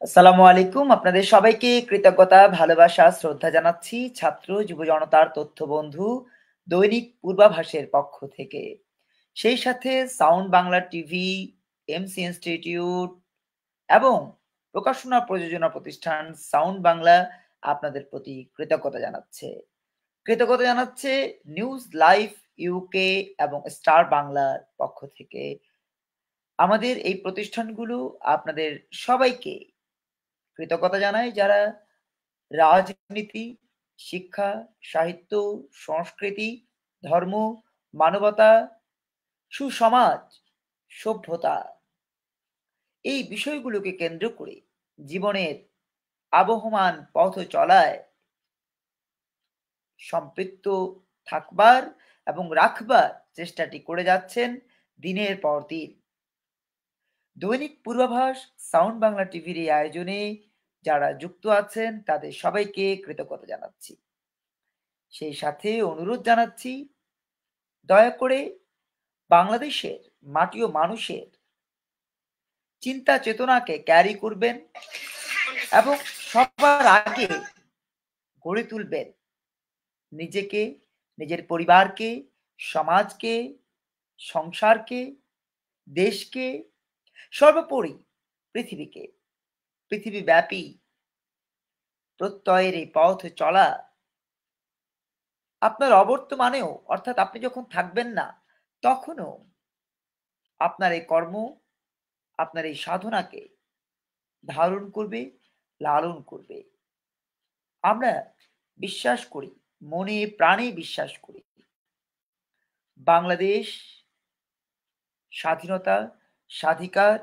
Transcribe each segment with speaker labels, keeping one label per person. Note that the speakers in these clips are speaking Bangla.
Speaker 1: আসসালামু আলাইকুম। আপনাদের সবাইকে কৃতজ্ঞতা, ভালোবাসা, শ্রদ্ধা জানাচ্ছি ছাত্র যুব জনতার তথ্য বন্ধু দৈনিক পূর্বাভাসের পক্ষ থেকে। সেই সাথে sound Bangla TV, MC institute এবং প্রকাশনা প্রযোজনা প্রতিষ্ঠান সাউন্ড বাংলা আপনাদের প্রতি কৃতজ্ঞতা জানাচ্ছে। কৃতজ্ঞতা জানাচ্ছে নিউজ লাইভ ইউকে এবং স্টার বাংলার পক্ষ থেকে। আমাদের এই প্রতিষ্ঠানগুলো আপনাদের সবাইকে কৃতজ্ঞতা জানায় যারা রাজনীতি, শিক্ষা, সাহিত্য, সংস্কৃতি, ধর্ম, মানবতা, সুসমাজ, সভ্যতা এই বিষয়গুলোকে কেন্দ্র করে জীবনের আবহমান পথ চলায় সম্পৃক্ত থাকবার এবং রাখবার চেষ্টাটি করে যাচ্ছেন দিনের পর দিন। দৈনিক পূর্বাভাস সাউন্ড বাংলা টিভির এই আয়োজনে যারা যুক্ত আছেন তাদের সবাইকে কৃতজ্ঞতা জানাচ্ছি। সেই সাথে অনুরোধ জানাচ্ছি দয়া করে বাংলাদেশের মাটি ও মানুষের চিন্তা চেতনাকে ক্যারি করবেন এবং সবার আগে গড়ে তুলবেন নিজেকে, নিজের পরিবারকে, সমাজকে, সংসারকে, দেশকে, সর্বোপরি পৃথিবীকে। পৃথিবীব্যাপী প্রত্যয়ের এই পথ চলা আপনার অবর্তমানেও, অর্থাৎ আপনি যখন থাকবেন না তখনও আপনার এই কর্ম, আপনার এই সাধনাকে ধারণ করবে, লালন করবে। আমরা বিশ্বাস করি, মনে প্রাণে বিশ্বাস করি বাংলাদেশ স্বাধীনতা, স্বাধিকার,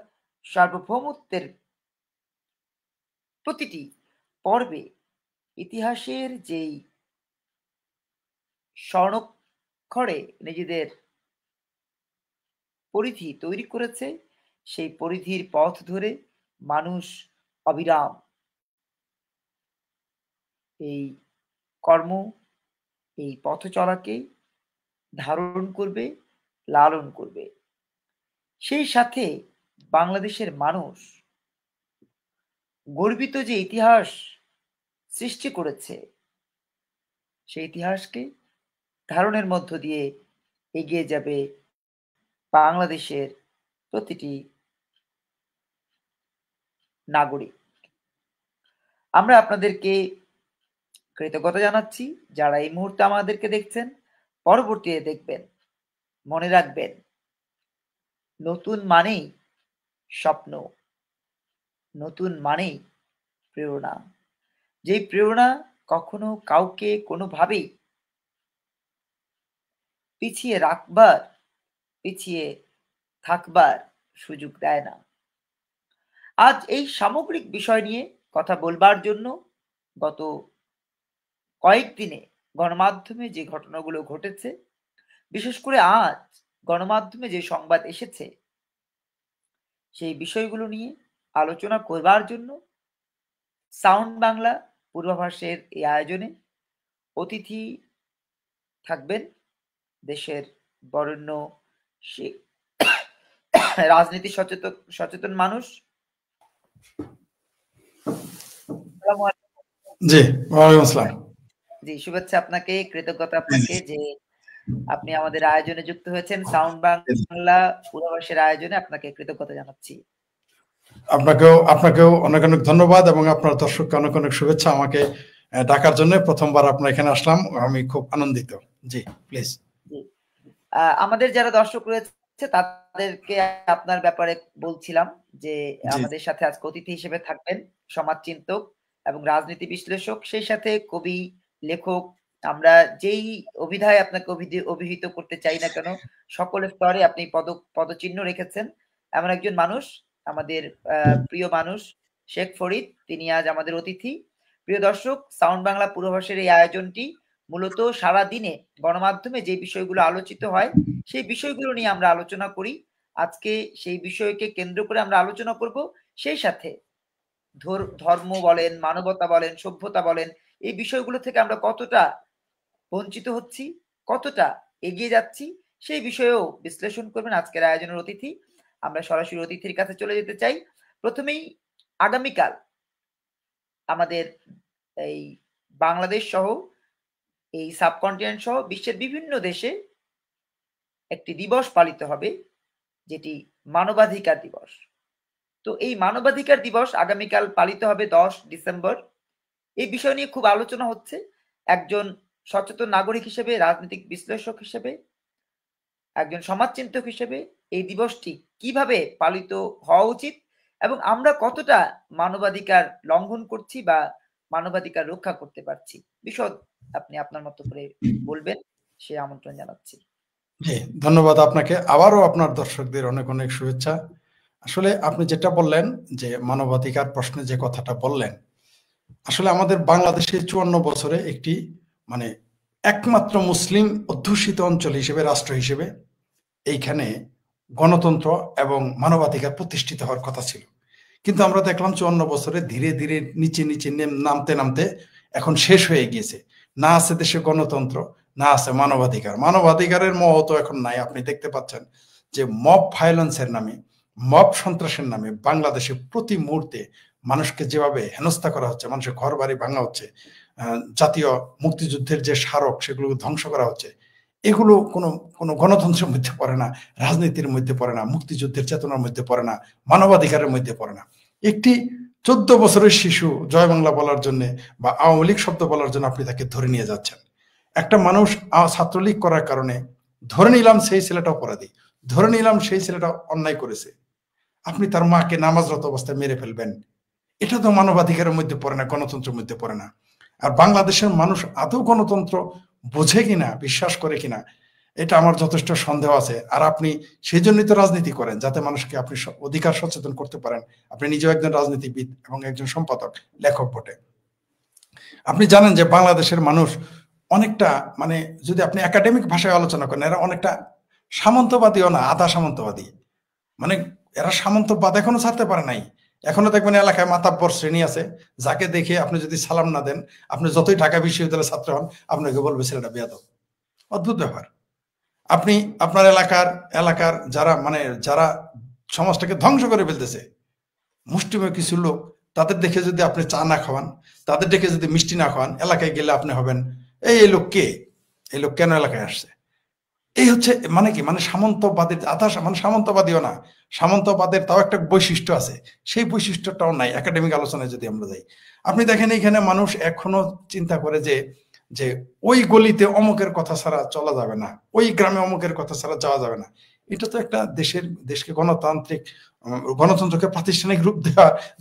Speaker 1: সার্বভৌমত্বের প্রতিটি পর্বে ইতিহাসের যেই স্বর্ণক্ষরে নিজেদের পরিধি তৈরি করেছে, সেই পরিধির পথ ধরে মানুষ অবিরাম এই কর্ম, এই পথ চলাকে ধারণ করবে, লালন করবে। সেই সাথে বাংলাদেশের মানুষ গর্বিত যে ইতিহাস সৃষ্টি করেছে, সেই ইতিহাসকে ধারণের মধ্য দিয়ে এগিয়ে যাবে বাংলাদেশের প্রতিটি নাগরিক। আমরা আপনাদেরকে কৃতজ্ঞতা জানাচ্ছি যারা এই মুহূর্তে আমাদেরকে দেখছেন, পরবর্তীতে দেখবেন। মনে রাখবেন, নতুন মানেই স্বপ্ন, নতুন মানেই প্রেরণা। যেই প্রেরণা কখনো কাউকে কোনোভাবেই পিছিয়ে রাখবার, পিছিয়ে থাকবার সুযোগ দেয় না। আজ এই সামগ্রিক বিষয় নিয়ে কথা বলবার জন্য গত কয়েকদিনে গণমাধ্যমে যে ঘটনাগুলো ঘটেছে, বিশেষ করে আজ গণমাধ্যমে যে সংবাদ এসেছে, সেই বিষয়গুলো নিয়ে আলোচনা করবার জন্য সাউন্ড বাংলা পূর্বাভাসের এই আয়োজনে অতিথি থাকবেন দেশের বরেণ্য রাজনীতি সচেতন মানুষ।
Speaker 2: জি, ওয়ালাইকুম আসসালাম।
Speaker 1: জি, শুভেচ্ছা আপনাকে, কৃতজ্ঞতা আপনাকে যে আপনি আমাদের আয়োজনে যুক্ত হয়েছেন। সাউন্ড বাংলা পূর্বাভাসের আয়োজনে আপনাকে কৃতজ্ঞতা জানাচ্ছি।
Speaker 2: আপনাকেও অনেক অনেক ধন্যবাদ এবং আপনার দর্শককে অনেক অনেক শুভেচ্ছা আমাকে ডাকার জন্য। প্রথমবার আপনার এখানে আসলাম, আমি খুব আনন্দিত। জি, প্লিজ।
Speaker 1: আমাদের যারা দর্শক রয়েছে তাদেরকে আপনার ব্যাপারে বলছিলাম যে আমাদের সাথে আজকে অতিথি হিসেবে থাকবেন সমাজচিন্তক এবং রাজনীতি বিশ্লেষক, সেই সাথে কবি, লেখক। আমরা যেই অভিধায় আপনাকে অভিহিত করতে চাই না কেন, সকল স্তরে আপনি পদচিহ্ন রেখেছেন এমন একজন মানুষ, আমাদের প্রিয় মানুষ শেখ ফরিদ, তিনি আজ আমাদের অতিথি। প্রিয় দর্শক, সাউন্ড বাংলা পূর্বাভাসের এই আয়োজনটি মূলত সারা দিনে গণমাধ্যমে যে বিষয়গুলো আলোচিত হয় সেই বিষয়গুলো নিয়ে আমরা আলোচনা করি। আজকে সেই বিষয়কে কেন্দ্র করে আমরা আলোচনা করব। সেই সাথে ধর্ম বলেন, মানবতা বলেন, সভ্যতা বলেন, এই বিষয়গুলো থেকে আমরা কতটা বঞ্চিত হচ্ছি, কতটা এগিয়ে যাচ্ছি, সেই বিষয়েও বিশ্লেষণ করবেন আজকের আয়োজনের অতিথি। আমরা সরাসরি অতিথির কাছে চলে যেতে চাই। প্রথমেই আগামীকাল আমাদের এই বাংলাদেশ সহ এই সাবকন্টিনেন্ট সহ বিশ্বের বিভিন্ন দেশে একটি দিবস পালিত হবে, যেটি মানবাধিকার দিবস। তো এই মানবাধিকার দিবস আগামীকাল পালিত হবে 10 ডিসেম্বর। এই বিষয় নিয়ে খুব আলোচনা হচ্ছে। একজন সচেতন নাগরিক হিসেবে, রাজনৈতিক বিশ্লেষক হিসেবে, একজন সমাজচিন্তক হিসেবে এই দিবসটি কিভাবে পালিত হওয়া উচিত এবং আমরা কতটা মানবাধিকার লঙ্ঘন করছি বা মানবাধিকার রক্ষা করতে পারছি, বিশদ আপনি আপনার মতো করে বলবেন, সে আমন্ত্রণ জানাচ্ছি।
Speaker 2: জি, ধন্যবাদ আপনাকে। আবারও আপনার দর্শকদের অনেক অনেক শুভেচ্ছা। আসলে আপনি যেটা বললেন যে মানবাধিকার প্রশ্নে যে কথাটা বললেন, আসলে আমাদের বাংলাদেশে 54 বছরে একটি মানে একমাত্র মুসলিম অধ্যুষিত অঞ্চল হিসেবে, রাষ্ট্র হিসেবে এইখানে গণতন্ত্র এবং মানবাধিকার প্রতিষ্ঠিত হওয়ার কথা ছিল। কিন্তু আমরা দেখলাম 54 বছরে ধীরে ধীরে নিচে নিচে নামতে নামতে এখন শেষ হয়ে গিয়েছে। না আছে দেশে গণতন্ত্র, না আছে মানবাধিকার। মানবাধিকারের মোহ তো এখন নাই। আপনি দেখতে পাচ্ছেন যে মব ভায়োলেন্সের নামে, মব সন্ত্রাসের নামে বাংলাদেশে প্রতি মুহূর্তে মানুষকে যেভাবে হেনস্থা করা হচ্ছে, মানুষের ঘর বাড়ি ভাঙা হচ্ছে, জাতীয় মুক্তিযুদ্ধের যে স্মারক সেগুলো ধ্বংস করা হচ্ছে, এগুলো কোনো কোনো গণতন্ত্রের মধ্যে পড়ে না, রাজনীতির মধ্যে পড়ে না, মুক্তিযুদ্ধের চেতনার মধ্যে পড়ে না, মানবাধিকারের মধ্যে পড়ে না। একটি 14 বছরের শিশু জয় বাংলা বলার জন্য বা আওয়ামী লীগ শব্দ বলার জন্য আপনি তাকে ধরে নিয়ে যাচ্ছেন। একটা মানুষ ছাত্রলীগ করার কারণে ধরে নিলাম সেই ছেলেটা অপরাধী, ধরে নিলাম সেই ছেলেটা অন্যায় করেছে, আপনি তার মাকে নামাজরত অবস্থায় মেরে ফেলবেন। এটা তো মানবাধিকারের মধ্যে পড়ে না, গণতন্ত্রের মধ্যে পড়ে না। আর বাংলাদেশের মানুষ আদৌ গণতন্ত্র বোঝে কিনা, বিশ্বাস করে কিনা, এটা আমার যথেষ্ট সন্দেহ আছে। আর আপনি সেই জন্যই তো রাজনীতি করেন, যাতে মানুষকে আপনি অধিকার সচেতন করতে পারেন। আপনি নিজেও একজন রাজনীতিবিদ এবং একজন সম্পাদক, লেখক বটে। আপনি জানেন যে বাংলাদেশের মানুষ অনেকটা মানে যদি আপনি একাডেমিক ভাষায় আলোচনা করেন, এরা অনেকটা সামন্তবাদীও না, আধা সামন্তবাদী। মানে এরা সামন্তবাদ এখনো ছাড়তে পারে নাই। এখনো দেখবেন এলাকায় মাতাব্বর শ্রেণী আছে, যাকে দেখে আপনি যদি সালাম না দেন, আপনি যতই ঢাকা বিশ্ববিদ্যালয়ের ছাত্র হন, আপনাকে বলবে ছেলেটা বেয়াদব। অদ্ভুত ব্যাপার। আপনি আপনার এলাকার যারা মানে যারা সমাজটাকে ধ্বংস করে ফেলতেছে, মুষ্টিমেয় কিছু লোক, তাদের দেখে যদি আপনি চা না খাওয়ান, তাদের দেখে যদি মিষ্টি না খাওয়ান, এলাকায় গেলে আপনি হবেন এই লোক কে, এই লোক কেন এলাকায় আসছে। এই হচ্ছে মানে কি, মানে সামন্তবাদের আধা, মানে সামন্তবাদীও না, সামন্তবাদের তাও একটা বৈশিষ্ট্য আছে, সেই বৈশিষ্ট্যটাও নাই একাডেমিক আলোচনায় যদি আমরা যাই। আপনি দেখেন এইখানে মানুষ এখনো চিন্তা করে যে যে ওই গলিতে অমুকের কথা ছাড়া চলা যাবে না, ওই গ্রামে অমুকের কথা ছাড়া যাওয়া যাবে না। এটা তো একটা দেশকে গণতন্ত্রকে প্রাতিষ্ঠানিক রূপ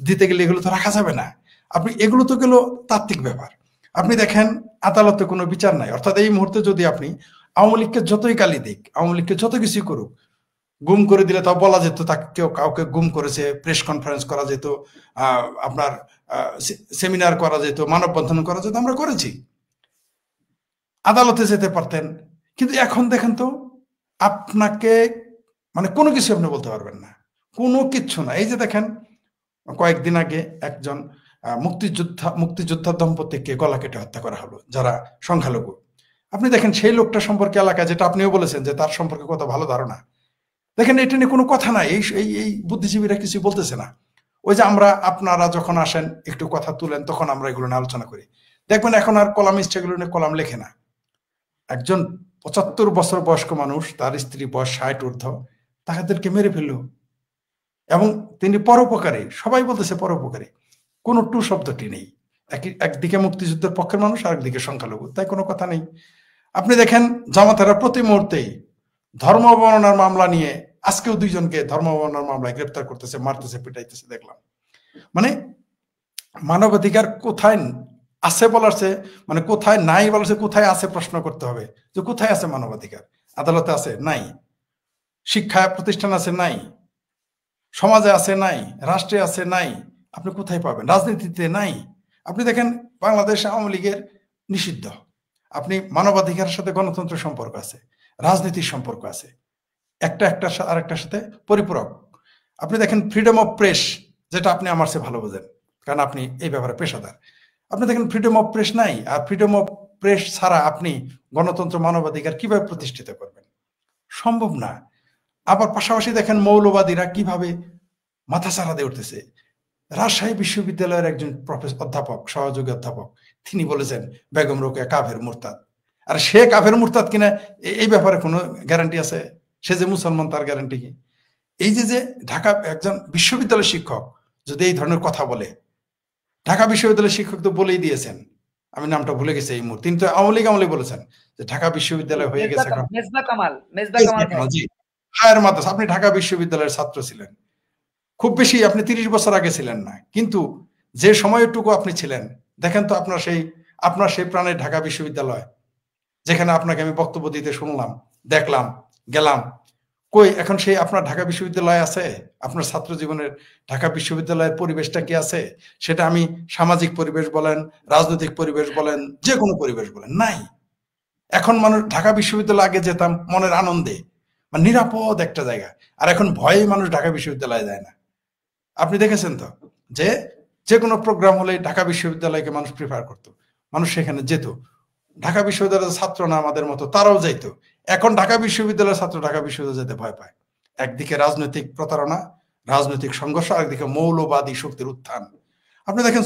Speaker 2: দিতে গেলে এগুলো তো রাখা যাবে না। আপনি এগুলো তো গেল তাত্ত্বিক ব্যাপার। আপনি দেখেন আদালতে কোনো বিচার নাই। অর্থাৎ এই মুহূর্তে যদি আপনি আওয়ামী লীগকে যতই গালি দিক, আওয়ামী লীগকে যত কিছু করুক, গুম করে দিলে তাও বলা যেত তাকে কেউ কাউকে গুম করেছে, প্রেস কনফারেন্স করা যেত, আপনার সেমিনার করা যেত, মানববন্ধন করা যেত, আমরা করেছি, আদালতে যেতে পারতেন। কিন্তু এখন দেখেন তো আপনাকে মানে কোনো কিছু আপনি বলতে পারবেন না, কোনো কিচ্ছু না। এই যে দেখেন কয়েকদিন আগে একজন মুক্তিযোদ্ধা দম্পতিকে গলা কেটে হত্যা করা হলো, যারা সংখ্যালঘু। আপনি দেখেন সেই লোকটা সম্পর্কে এলাকায়, যেটা আপনিও বলেছেন যে তার সম্পর্কে কত ভালো ধারণা, দেখেন এটা নিয়ে কোনো কথা নাই। এই বুদ্ধিজীবীরা কিছু বলতেছে না। ওই যে আপনারা যখন আসেন একটু কথা তুলেন, তখন আমরা এগুলো নিয়ে আলোচনা করি। দেখবেন এখন আর কলামিস্ট এগুলো নিয়ে কলাম লেখে না। একজন 75 বছর বয়স্ক মানুষ, তার স্ত্রী বয়স 60 ঊর্ধ্ব, তাদেরকে মেরে ফেলল এবং তিনি পরোপকারী, সবাই বলতেছে পরোপকারী, কোনো টু শব্দটি নেই। একদিকে মুক্তিযুদ্ধের পক্ষের মানুষ, আরেকদিকে সংখ্যালঘু, তাই কোনো কথা নেই। আপনি দেখেন জামাতারা প্রতি মুহূর্তেই ধর্ম অবমাননার মামলা নিয়ে, আজকেও 2 জনকে ধর্ম অবমাননার মামলায় গ্রেপ্তার করতেছে, মারতেছে, পিটাইতেছে দেখলাম। মানে মানবাধিকার কোথায় আছে বলারছে, মানে কোথায় নাই বলারছে, কোথায় আছে প্রশ্ন করতে হবে যে কোথায় আছে মানবাধিকার। আদালতে আছে নাই, শিক্ষা প্রতিষ্ঠান আছে নাই, সমাজে আছে নাই, রাষ্ট্রে আছে নাই, আপনি কোথায় পাবেন? রাজনীতিতে নাই। আপনি দেখেন বাংলাদেশ আওয়ামী লীগের নিষিদ্ধ। আপনি মানবাধিকারের সাথে গণতন্ত্রের সম্পর্ক আছে, রাজনীতির সম্পর্ক আছে, একটার আরেকটার সাথে পরিপূরক। আপনি দেখেন ফ্রিডম অফ প্রেস, যেটা আপনি আমার চেয়ে ভালো বোঝেন, কারণ আপনি এই ব্যাপারে পেশাদার। আপনি দেখেন ফ্রিডম অফ প্রেস নাই। আর ফ্রিডম অফ প্রেস ছাড়া আপনি গণতন্ত্র, মানবাধিকার কিভাবে প্রতিষ্ঠিত করবেন? সম্ভব না। আবার পাশাপাশি দেখেন মৌলবাদীরা কিভাবে মাথাচাড়া দিয়ে উঠতেছে। রাজশাহী বিশ্ববিদ্যালয়ের একজন অধ্যাপক, সহযোগী অধ্যাপক, তিনি বলেছেন বেগম রোকেয়া কাফের মুরতাদ। আর সে কাফের মুরতাদ কিনা এই ব্যাপারে কোনো গ্যারান্টি আছে? সে যে মুসলমান তার গ্যারান্টি কি? এই যে ঢাকা একজন বিশ্ববিদ্যালয়ের শিক্ষক যদি এই ধরনের কথা বলে, ঢাকা বিশ্ববিদ্যালয়ের শিক্ষক তো বলেই দিয়েছেন, আমি নামটা ভুলে গেছি এই মুহূর্তে, তিনি তো আওয়ামী লীগ বলেছেন যে ঢাকা বিশ্ববিদ্যালয় হয়ে গেছে এখন
Speaker 1: মেজবা কামাল ভাই।
Speaker 2: জি, হায়ার মাদ্রাসা। আপনি ঢাকা বিশ্ববিদ্যালয়ের ছাত্র ছিলেন, খুব বেশি আপনি 30 বছর আগে ছিলেন না, কিন্তু যে সময়টুকু আপনি ছিলেন, দেখেন তো আপনার সেই প্রাণের ঢাকা বিশ্ববিদ্যালয়, যেখানে আপনাকে আমি বক্তব্য দিতে শুনলাম, দেখলাম, গেলাম, কই এখন সেই আপনার ঢাকা বিশ্ববিদ্যালয় আছে? আপনার ছাত্র জীবনের ঢাকা বিশ্ববিদ্যালয়ের পরিবেশটা কি আছে? সেটা আমি সামাজিক পরিবেশ বলেন, রাজনৈতিক পরিবেশ বলেন, যে কোনো পরিবেশ বলেন, নাই। এখন মানুষ ঢাকা বিশ্ববিদ্যালয়ে আগে যেতাম মনের আনন্দে, মানে নিরাপদ একটা জায়গা, আর এখন ভয়ে মানুষ ঢাকা বিশ্ববিদ্যালয়ে যায় না। আপনি দেখেছেন তো যে কোনো প্রোগ্রাম হলে ঢাকা বিশ্ববিদ্যালয়কে মানুষ প্রিফার করতো, মানুষ সেখানে যেত। ঢাকা বিশ্ববিদ্যালয়ের ছাত্র না আমাদের মতো, তারাও যাইতো। এখন ঢাকা বিশ্ববিদ্যালয়ের ছাত্র ঢাকা বিশ্ববিদ্যালয়ে যেতে ভয় পায়। একদিকে রাজনৈতিক প্রতারণা, রাজনৈতিক সংঘর্ষ, একদিকে মৌলবাদী শক্তির উত্থান। আপনি দেখেন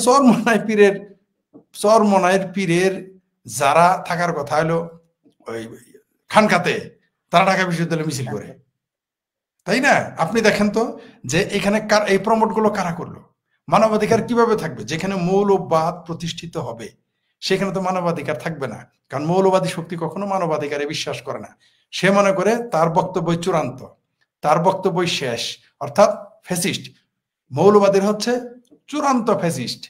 Speaker 2: চরমনাইয়ের পীরের যারা থাকার কথা হলো ওই খানকাতে, তারা ঢাকা বিশ্ববিদ্যালয়ে মিছিল করে, তাই না? আপনি দেখেন তো যে এখানে এই প্রমোট গুলো কারা করলো? মানবাধিকার কিভাবে থাকবে? যেখানে মৌলবাদ প্রতিষ্ঠিত হবে সেখানে তো মানবাধিকার থাকবে না, কারণ মৌলবাদী শক্তি কখনো মানবাধিকারে বিশ্বাস করে না। সে মনে করে তার বক্তব্য চূড়ান্ত, তার বক্তব্য শেষ, অর্থাৎ ফ্যাসিস্ট। মৌলবাদীর হচ্ছে চূড়ান্ত ফ্যাসিস্ট।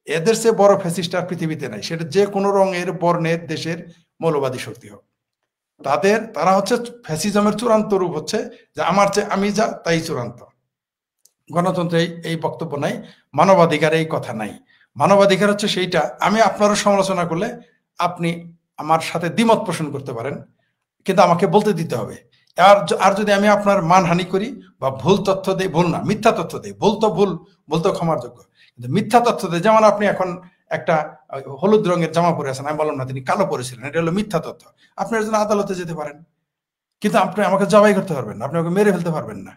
Speaker 2: এদের চেয়ে বড় ফ্যাসিস্ট আর পৃথিবীতে নাই, সেটা যে কোনো রঙের, বর্ণের, দেশের মৌলবাদী শক্তি হোক। তারা হচ্ছে ফ্যাসিজমের চূড়ান্ত রূপ, হচ্ছে যে আমার চেয়ে আমি যা তাই চূড়ান্ত। গণতন্ত্রে এই বক্তব্য নাই, মানবাধিকার এই কথা নাই। মানবাধিকার হচ্ছে সেইটা, আমি আপনারও সমালোচনা করলে আপনি আমার সাথে দ্বিমত পোষণ করতে পারেন, কিন্তু আমাকে বলতে দিতে হবে। আর যদি আমি আপনার মানহানি করি বা ভুল তথ্য দেই, ভুল না মিথ্যা তথ্য দেই, বলতো ক্ষমার যোগ্য, কিন্তু মিথ্যা তথ্য দেয়, যেমন আপনি এখন একটা হলুদ রঙের জামা পরে আছেন, আমি বললাম না তিনি কালো পরেছিলেন, এটা হলো মিথ্যা তথ্য। আপনি এর জন্য আদালতে যেতে পারেন, কিন্তু আপনি আমাকে জবাই করতে পারবেন না, আপনি আমাকে মেরে ফেলতে পারবেন না।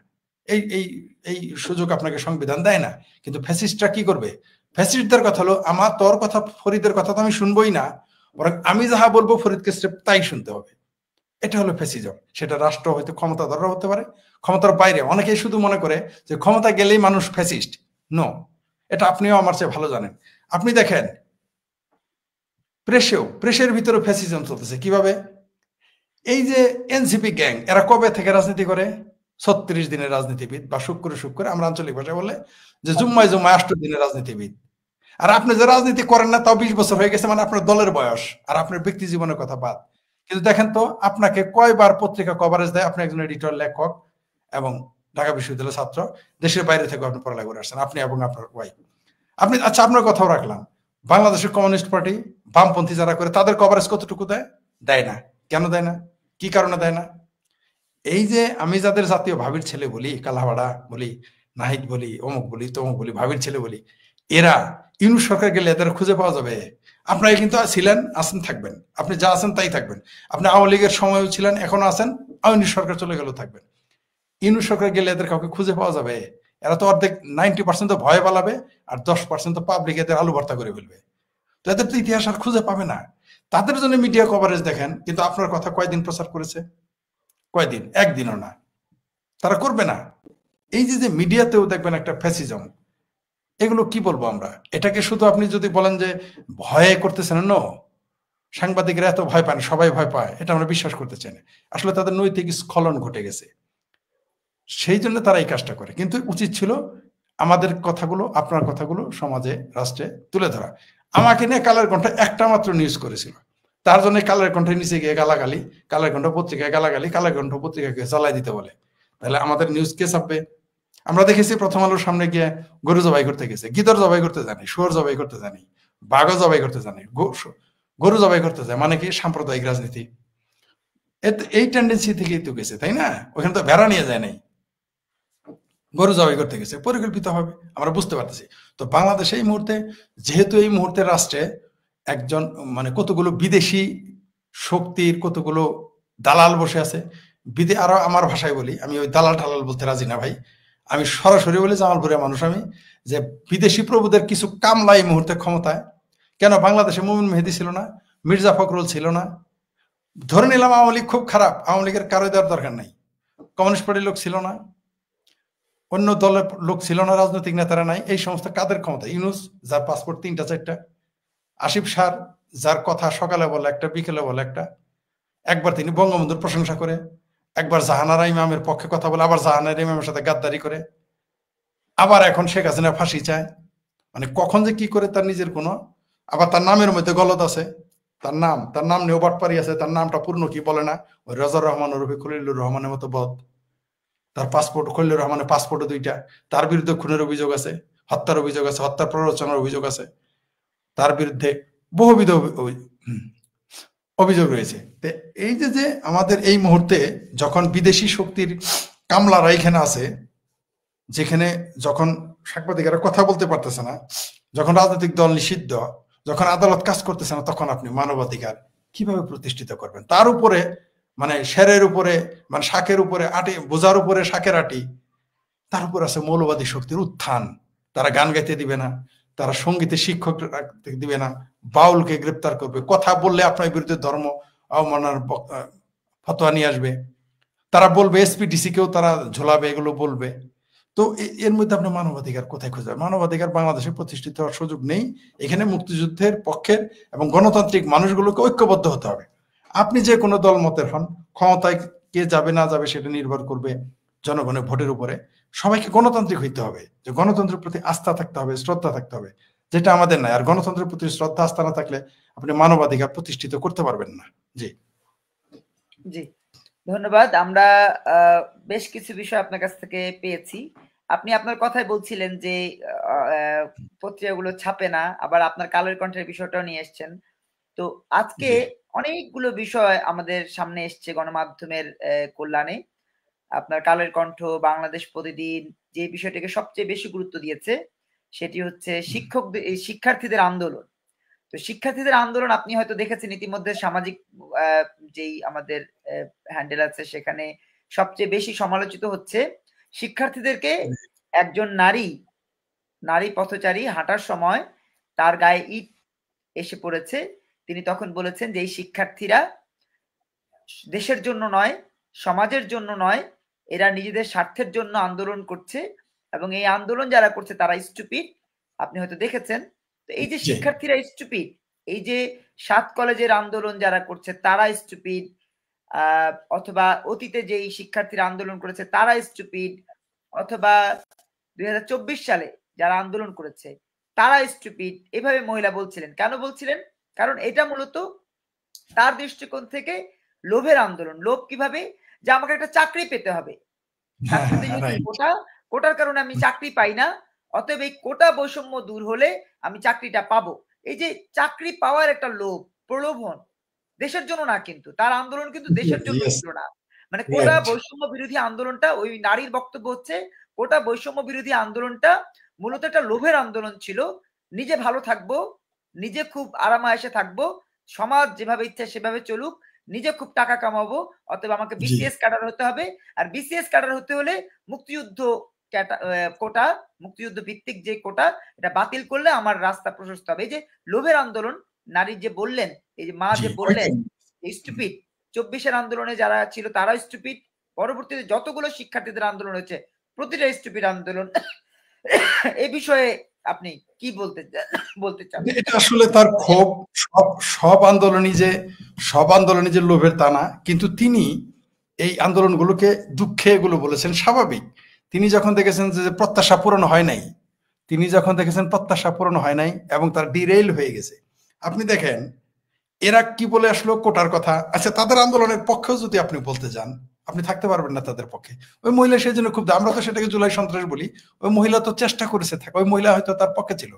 Speaker 2: এই এই এই সুযোগ আপনাকে সংবিধান দেয় না। কিন্তু ফ্যাসিস্টরা কি করবে? ফ্যাসিস্টদের কথা হলো, তোর কথা, ফরিদের কথা তো আমি শুনবোই না, বরং আমি যাহা বলবো ফরিদকে তাই শুনতে হবে। এটা হলো ফ্যাসিজম। সেটা রাষ্ট্র হয়তো ক্ষমতাধররা হতে পারে, ক্ষমতার বাইরে। অনেকেই শুধু মনে করে যে ক্ষমতা গেলেই মানুষ ফ্যাসিস্ট। নো, এটা আপনিও আমার চেয়ে ভালো জানেন। আপনি দেখেন প্রেসের ভিতরে ফ্যাসিজম চলতেছে কিভাবে। এই যে এনসিপি গ্যাং, এরা কবে থেকে রাজনীতি করে? 36 দিনের রাজনীতিবিদ, বা শুক্র আমরা আঞ্চলিক ভাষায় বলে যে জুম্মায় 8 দিনের রাজনীতিবিদ। আর আপনি যে রাজনীতি করেন না তাও 20 বছর হয়ে গেছে, মানে আপনার দলের বয়স, আর আপনার ব্যক্তি জীবনের কথা বাদ। কিন্তু দেখেন তো আপনাকে কয়বার পত্রিকা কভারেজ দেয়, আপনি একজন এডিটর, লেখক এবং ঢাকা বিশ্ববিদ্যালয়ের ছাত্র, দেশের বাইরে থেকে আপনি পড়ালেখা করে আসছেন, আপনি এবং আপনার ওয়াইফ। আচ্ছা, আপনার কথাও রাখলাম, বাংলাদেশের কমিউনিস্ট পার্টি, বামপন্থী যারা করে, তাদের কভারেজ কতটুকু দেয় না। কেন দেয় না? কি কারণে দেয় না? এই যে আমি যাদের জাতীয় ভাবির ছেলে বলি, কালাহাড়া বলি, নাহিদ বলি, অমুক বলি, তমুক বলি, ভাবির ছেলে বলি, এরা ইউনুস সরকার গেলে এদের খুঁজে পাওয়া যাবে? আপনারা কিন্তু ছিলেন, আছেন, থাকবেন, আপনি যা আছেন তাই থাকবেন। আপনি আওয়ামী লীগের সময়ও ছিলেন, এখনো আছেন, ইউনুস সরকার চলে গেলেও থাকবেন। ইউনুস সরকার গেলে এদের কাউকে খুঁজে পাওয়া যাবে? এরা তো অর্ধেক 90% তো ভয়ে পালাবে, আর 10% তো পাবলিক এদের আলু ভর্তা করে ফেলবে। তো এদের তো ইতিহাস আর খুঁজে পাবে না। তাদের জন্য মিডিয়া কভারেজ দেখেন, কিন্তু আপনার কথা কয়দিন প্রচার করেছে? কয়দিন? একদিনও না। তারা করবে না। এই যে মিডিয়াতেও দেখবেন একটা ফ্যাসিজম, এগুলো কি বলবো আমরা? এটাকে শুধু আপনি যদি বলেন যে ভয়ে করতেছেন, নো, সাংবাদিকরা এত ভয় পান, সবাই ভয় পায়, এটা আমরা বিশ্বাস করতে চাই না। আসলে তাদের নৈতিক স্খলন ঘটে গেছে, সেই জন্য তারা এই কাজটা করে। কিন্তু উচিত ছিল আমাদের কথাগুলো, আপনার কথাগুলো সমাজে, রাষ্ট্রে তুলে ধরা। আমাকে নিয়ে কালের কণ্ঠ একটা মাত্র নিউজ করেছিল, তার জন্য কালের কণ্ঠের নিচে গিয়ে গালাগালি, কালের কণ্ঠ পত্রিকায় গালাগালি, কালের কণ্ঠ পত্রিকাকে চালাই দিতে বলে। তাহলে আমাদের নিউজ কে ছাপবে? আমরা দেখেছি প্রথম আলোর সামনে গিয়ে গরু জবাই করতে গেছে, গিদর জবাই করতে জানি, শুয়োর জবাই করতে জানি, বাঘও জবাই করতে জানি, গরু জবাই করতে যায়, মানে কি সাম্প্রদায়িক রাজনীতি। এই টেন্ডেন্সি থেকেই তো গেছে, তাই না? ওখানে তো ভেড়া নিয়ে যায় নাই, গরু জবাই করতে গেছে পরিকল্পিত হবে, আমরা বুঝতে পারতেছি। তো বাংলাদেশে এই মুহূর্তে, যেহেতু এই মুহূর্তে রাষ্ট্রে একজন মানে কতগুলো বিদেশি শক্তির কতগুলো দালাল বসে আছে, আরো আমার ভাষায় বলি, আমি ওই দালাল টালাল বলতে রাজি না ভাই, আমি সরাসরি বলি, জামালপুরের মানুষ আমি, যে বিদেশি প্রভুদের কিছু কামলা এই মুহূর্তে ক্ষমতায়। কেন বাংলাদেশে মুমিন মেহেদী ছিল না, মির্জা ফখরুল ছিল না, ধরে নিলাম আওয়ামী লীগ খুব খারাপ, আওয়ামী লীগের কারো দেওয়ার দরকার নাই, কমিউনিস্ট পার্টির লোক ছিল না, অন্য দলের লোক ছিল না, রাজনৈতিক নেতারা নাই, এই সমস্ত কাদের ক্ষমতা? ইউনূস যার পাসপোর্ট ৩টা ৪টা, আসিফ সার যার কথা সকালে বলে একটা, বিকেলে বলে একটা, একবার তিনি বঙ্গবন্ধুর প্রশংসা করে, একবার জাহানারা ইমামের পক্ষে কথা বলে, আবার জাহানারা ইমামের সাথে গাদ্দারি করে, আবার এখন শেখ হাসিনা ফাঁসি চায়। মানে কখন যে কি করে তার নিজের কোনো, আবার তার নামের মধ্যে গলদ আছে, তার নাম নিয়েও বাটপারি আছে, তার নামটা পূর্ণ কি বলে না, ওই রাজার রহমান রফি খলিলুর রহমানের মতো বদ। তার পাসপোর্ট, খলিলুর রহমানের পাসপোর্টও 2টা, তার বিরুদ্ধে খুনের অভিযোগ আছে, হত্যার অভিযোগ আছে, হত্যার প্ররোচনার অভিযোগ আছে, তার বিরুদ্ধে বহুবিধ অভিযোগ রয়েছে। এই যে আমাদের এই মুহূর্তে যখন বিদেশি শক্তির কামলারা এখানে আছে, যেখানে যখন সাংবাদিকেরা কথা বলতে পারতেছে না, যখন রাজনৈতিক দল নিষিদ্ধ, যখন আদালত কাজ করতেছে না, তখন আপনি মানবাধিকার কিভাবে প্রতিষ্ঠিত করবেন? তার উপরে মানে শেরের উপরে, মানে শাকের উপরে আটি, বোঝার উপরে শাকের আটি, তার উপর আছে মৌলবাদী শক্তির উত্থান। তারা গান গাইতে দিবে না, তারা সঙ্গীতে শিক্ষক দিবে না, বাউলকে গ্রেপ্তার করবে, কথা বললে আপনার বিরুদ্ধে ধর্ম অবমাননার ফতোয়া নিয়ে আসবে, তারা বলবে এসপিডিসি কেও তারা ঝোলাবে, এগুলো বলবে। তো এর মধ্যে আপনি মানবাধিকার কোথায় খুঁজবেন? মানবাধিকার বাংলাদেশে প্রতিষ্ঠিত হওয়ার সুযোগ নেই। এখানে মুক্তিযুদ্ধের পক্ষের এবং গণতান্ত্রিক মানুষগুলোকে ঐক্যবদ্ধ হতে হবে। আপনি যে কোনো দল মতের হন, ক্ষমতায় কে যাবে না যাবে সেটা নির্ভর করবে জনগণের ভোটের উপরে। সবাইকে গণতান্ত্রিক হইতে হবে, যে গণতন্ত্রের প্রতি আস্থা থাকতে হবে, শ্রদ্ধা থাকতে হবে, যেটা আমাদের নাই। আর গণতন্ত্রের প্রতি শ্রদ্ধা আস্থা না থাকলে আপনি মানবাধিকার প্রতিষ্ঠিত করতে পারবেন না। জি
Speaker 1: জি, ধন্যবাদ। আমরা বেশ কিছু বিষয় আপনার কাছ থেকে পেয়েছি। আপনি আপনার কথায় বলছিলেন যে পত্রিকাগুলো ছাপে না, আবার আপনার কালের কণ্ঠের বিষয়টাও নিয়ে এসছেন। তো আজকে অনেকগুলো বিষয় আমাদের সামনে এসছে গণমাধ্যমের কল্যাণে। আপনার কালের কণ্ঠ, বাংলাদেশ প্রতিদিন যে বিষয়টাকে সবচেয়ে বেশি গুরুত্ব দিয়েছে সেটি হচ্ছে শিক্ষার্থীদের আন্দোলন। তো শিক্ষার্থীদের আন্দোলন আপনি হয়তো দেখেছেন ইতিমধ্যে সামাজিক যেই আমাদের হ্যান্ডেল আছে সেখানে সবচেয়ে বেশি সমালোচিত হচ্ছে শিক্ষার্থীদেরকে একজন নারী পথচারী হাঁটার সময় তার গায়ে ইট এসে পড়েছে। তিনি তখন বলেছেন যে এই শিক্ষার্থীরা দেশের জন্য নয়, সমাজের জন্য নয়, এরা নিজেদের স্বার্থের জন্য আন্দোলন করছে এবং এই আন্দোলন যারা করছে তারা স্টুপিড। আপনি হয়তো দেখেছেন। তো এই যে শিক্ষার্থীরা স্টুপিড, এই যে 7 কলেজের আন্দোলন যারা করছে তারা স্টুপিড, অথবা অতীতে যেই শিক্ষার্থীরা আন্দোলন করেছে তারা স্টুপিড, অথবা 2024 সালে যারা আন্দোলন করেছে তারা স্টুপিড, এভাবে মহিলা বলছিলেন। কেন বলছিলেন? কারণ এটা মূলত তার দৃষ্টিকোণ থেকে লোভের আন্দোলন। লোভ কিভাবে? যে আমাকে একটা চাকরি পেতে হবে, কোটার কারণে আমি চাকরি পাই না, অতএব এই কোটা বৈষম্য দূর হলে আমি চাকরিটা পাবো। এই যে চাকরি পাওয়ার একটা লোভ, প্রলোভন, দেশের জন্য না, কিন্তু তার আন্দোলন কিন্তু দেশের জন্য ছিল না। মানে কোটা বৈষম্য বিরোধী আন্দোলনটা, ওই নারীর বক্তব্য হচ্ছে কোটা বৈষম্য বিরোধী আন্দোলনটা মূলত একটা লোভের আন্দোলন ছিল। নিজে ভালো থাকবো, নিজে খুব আরামায়েশে থাকবো, সমাজ যেভাবে ইচ্ছা সেভাবে চলুক, নিজে খুব টাকা কামাবো, অতএব আমাকে বিসিএস ক্যাডার হতে হবে। আর বিসিএস ক্যাডার হতে হলে মুক্তিযুদ্ধ কোটা, মুক্তিযুদ্ধ ভিত্তিক যে কোটা, এটা বাতিল করলে আমার রাস্তা প্রশস্ত হবে। এই যে লোভের আন্দোলন, নারী যে বললেন, এই যে মা যে বললেন স্টুপিড, 24-এর আন্দোলনে যারা ছিল তারা স্টুপিড, পরবর্তীতে যতগুলো শিক্ষার্থীদের আন্দোলন হয়েছে প্রতিটা স্টুপিড আন্দোলন। এই বিষয়ে আপনি কি বলতে চান?
Speaker 2: এটা আসলে তার ক্ষোভ। সব আন্দোলনই যে লোভের তা না, কিন্তু তিনি এই আন্দোলনগুলোকে দুঃখে এগুলো বলেছেন স্বাভাবিক। তিনি যখন দেখেছেন যে প্রত্যাশা পূরণ হয় নাই, এবং তার ডিরেইল হয়ে গেছে। আপনি দেখেন এরা কি বলে আসলো কোটার কথা। আচ্ছা, তাদের আন্দোলনের পক্ষেও যদি আপনি বলতে যান, আপনি থাকতে পারবেন না তাদের পক্ষে। ওই মহিলা সেই জন্য খুব, আমরা তো সেটাকে জুলাই সন্ত্রাস বলি, ওই মহিলা তো চেষ্টা করেছে থাকা, ওই মহিলা হয়তো তার পক্ষে ছিল।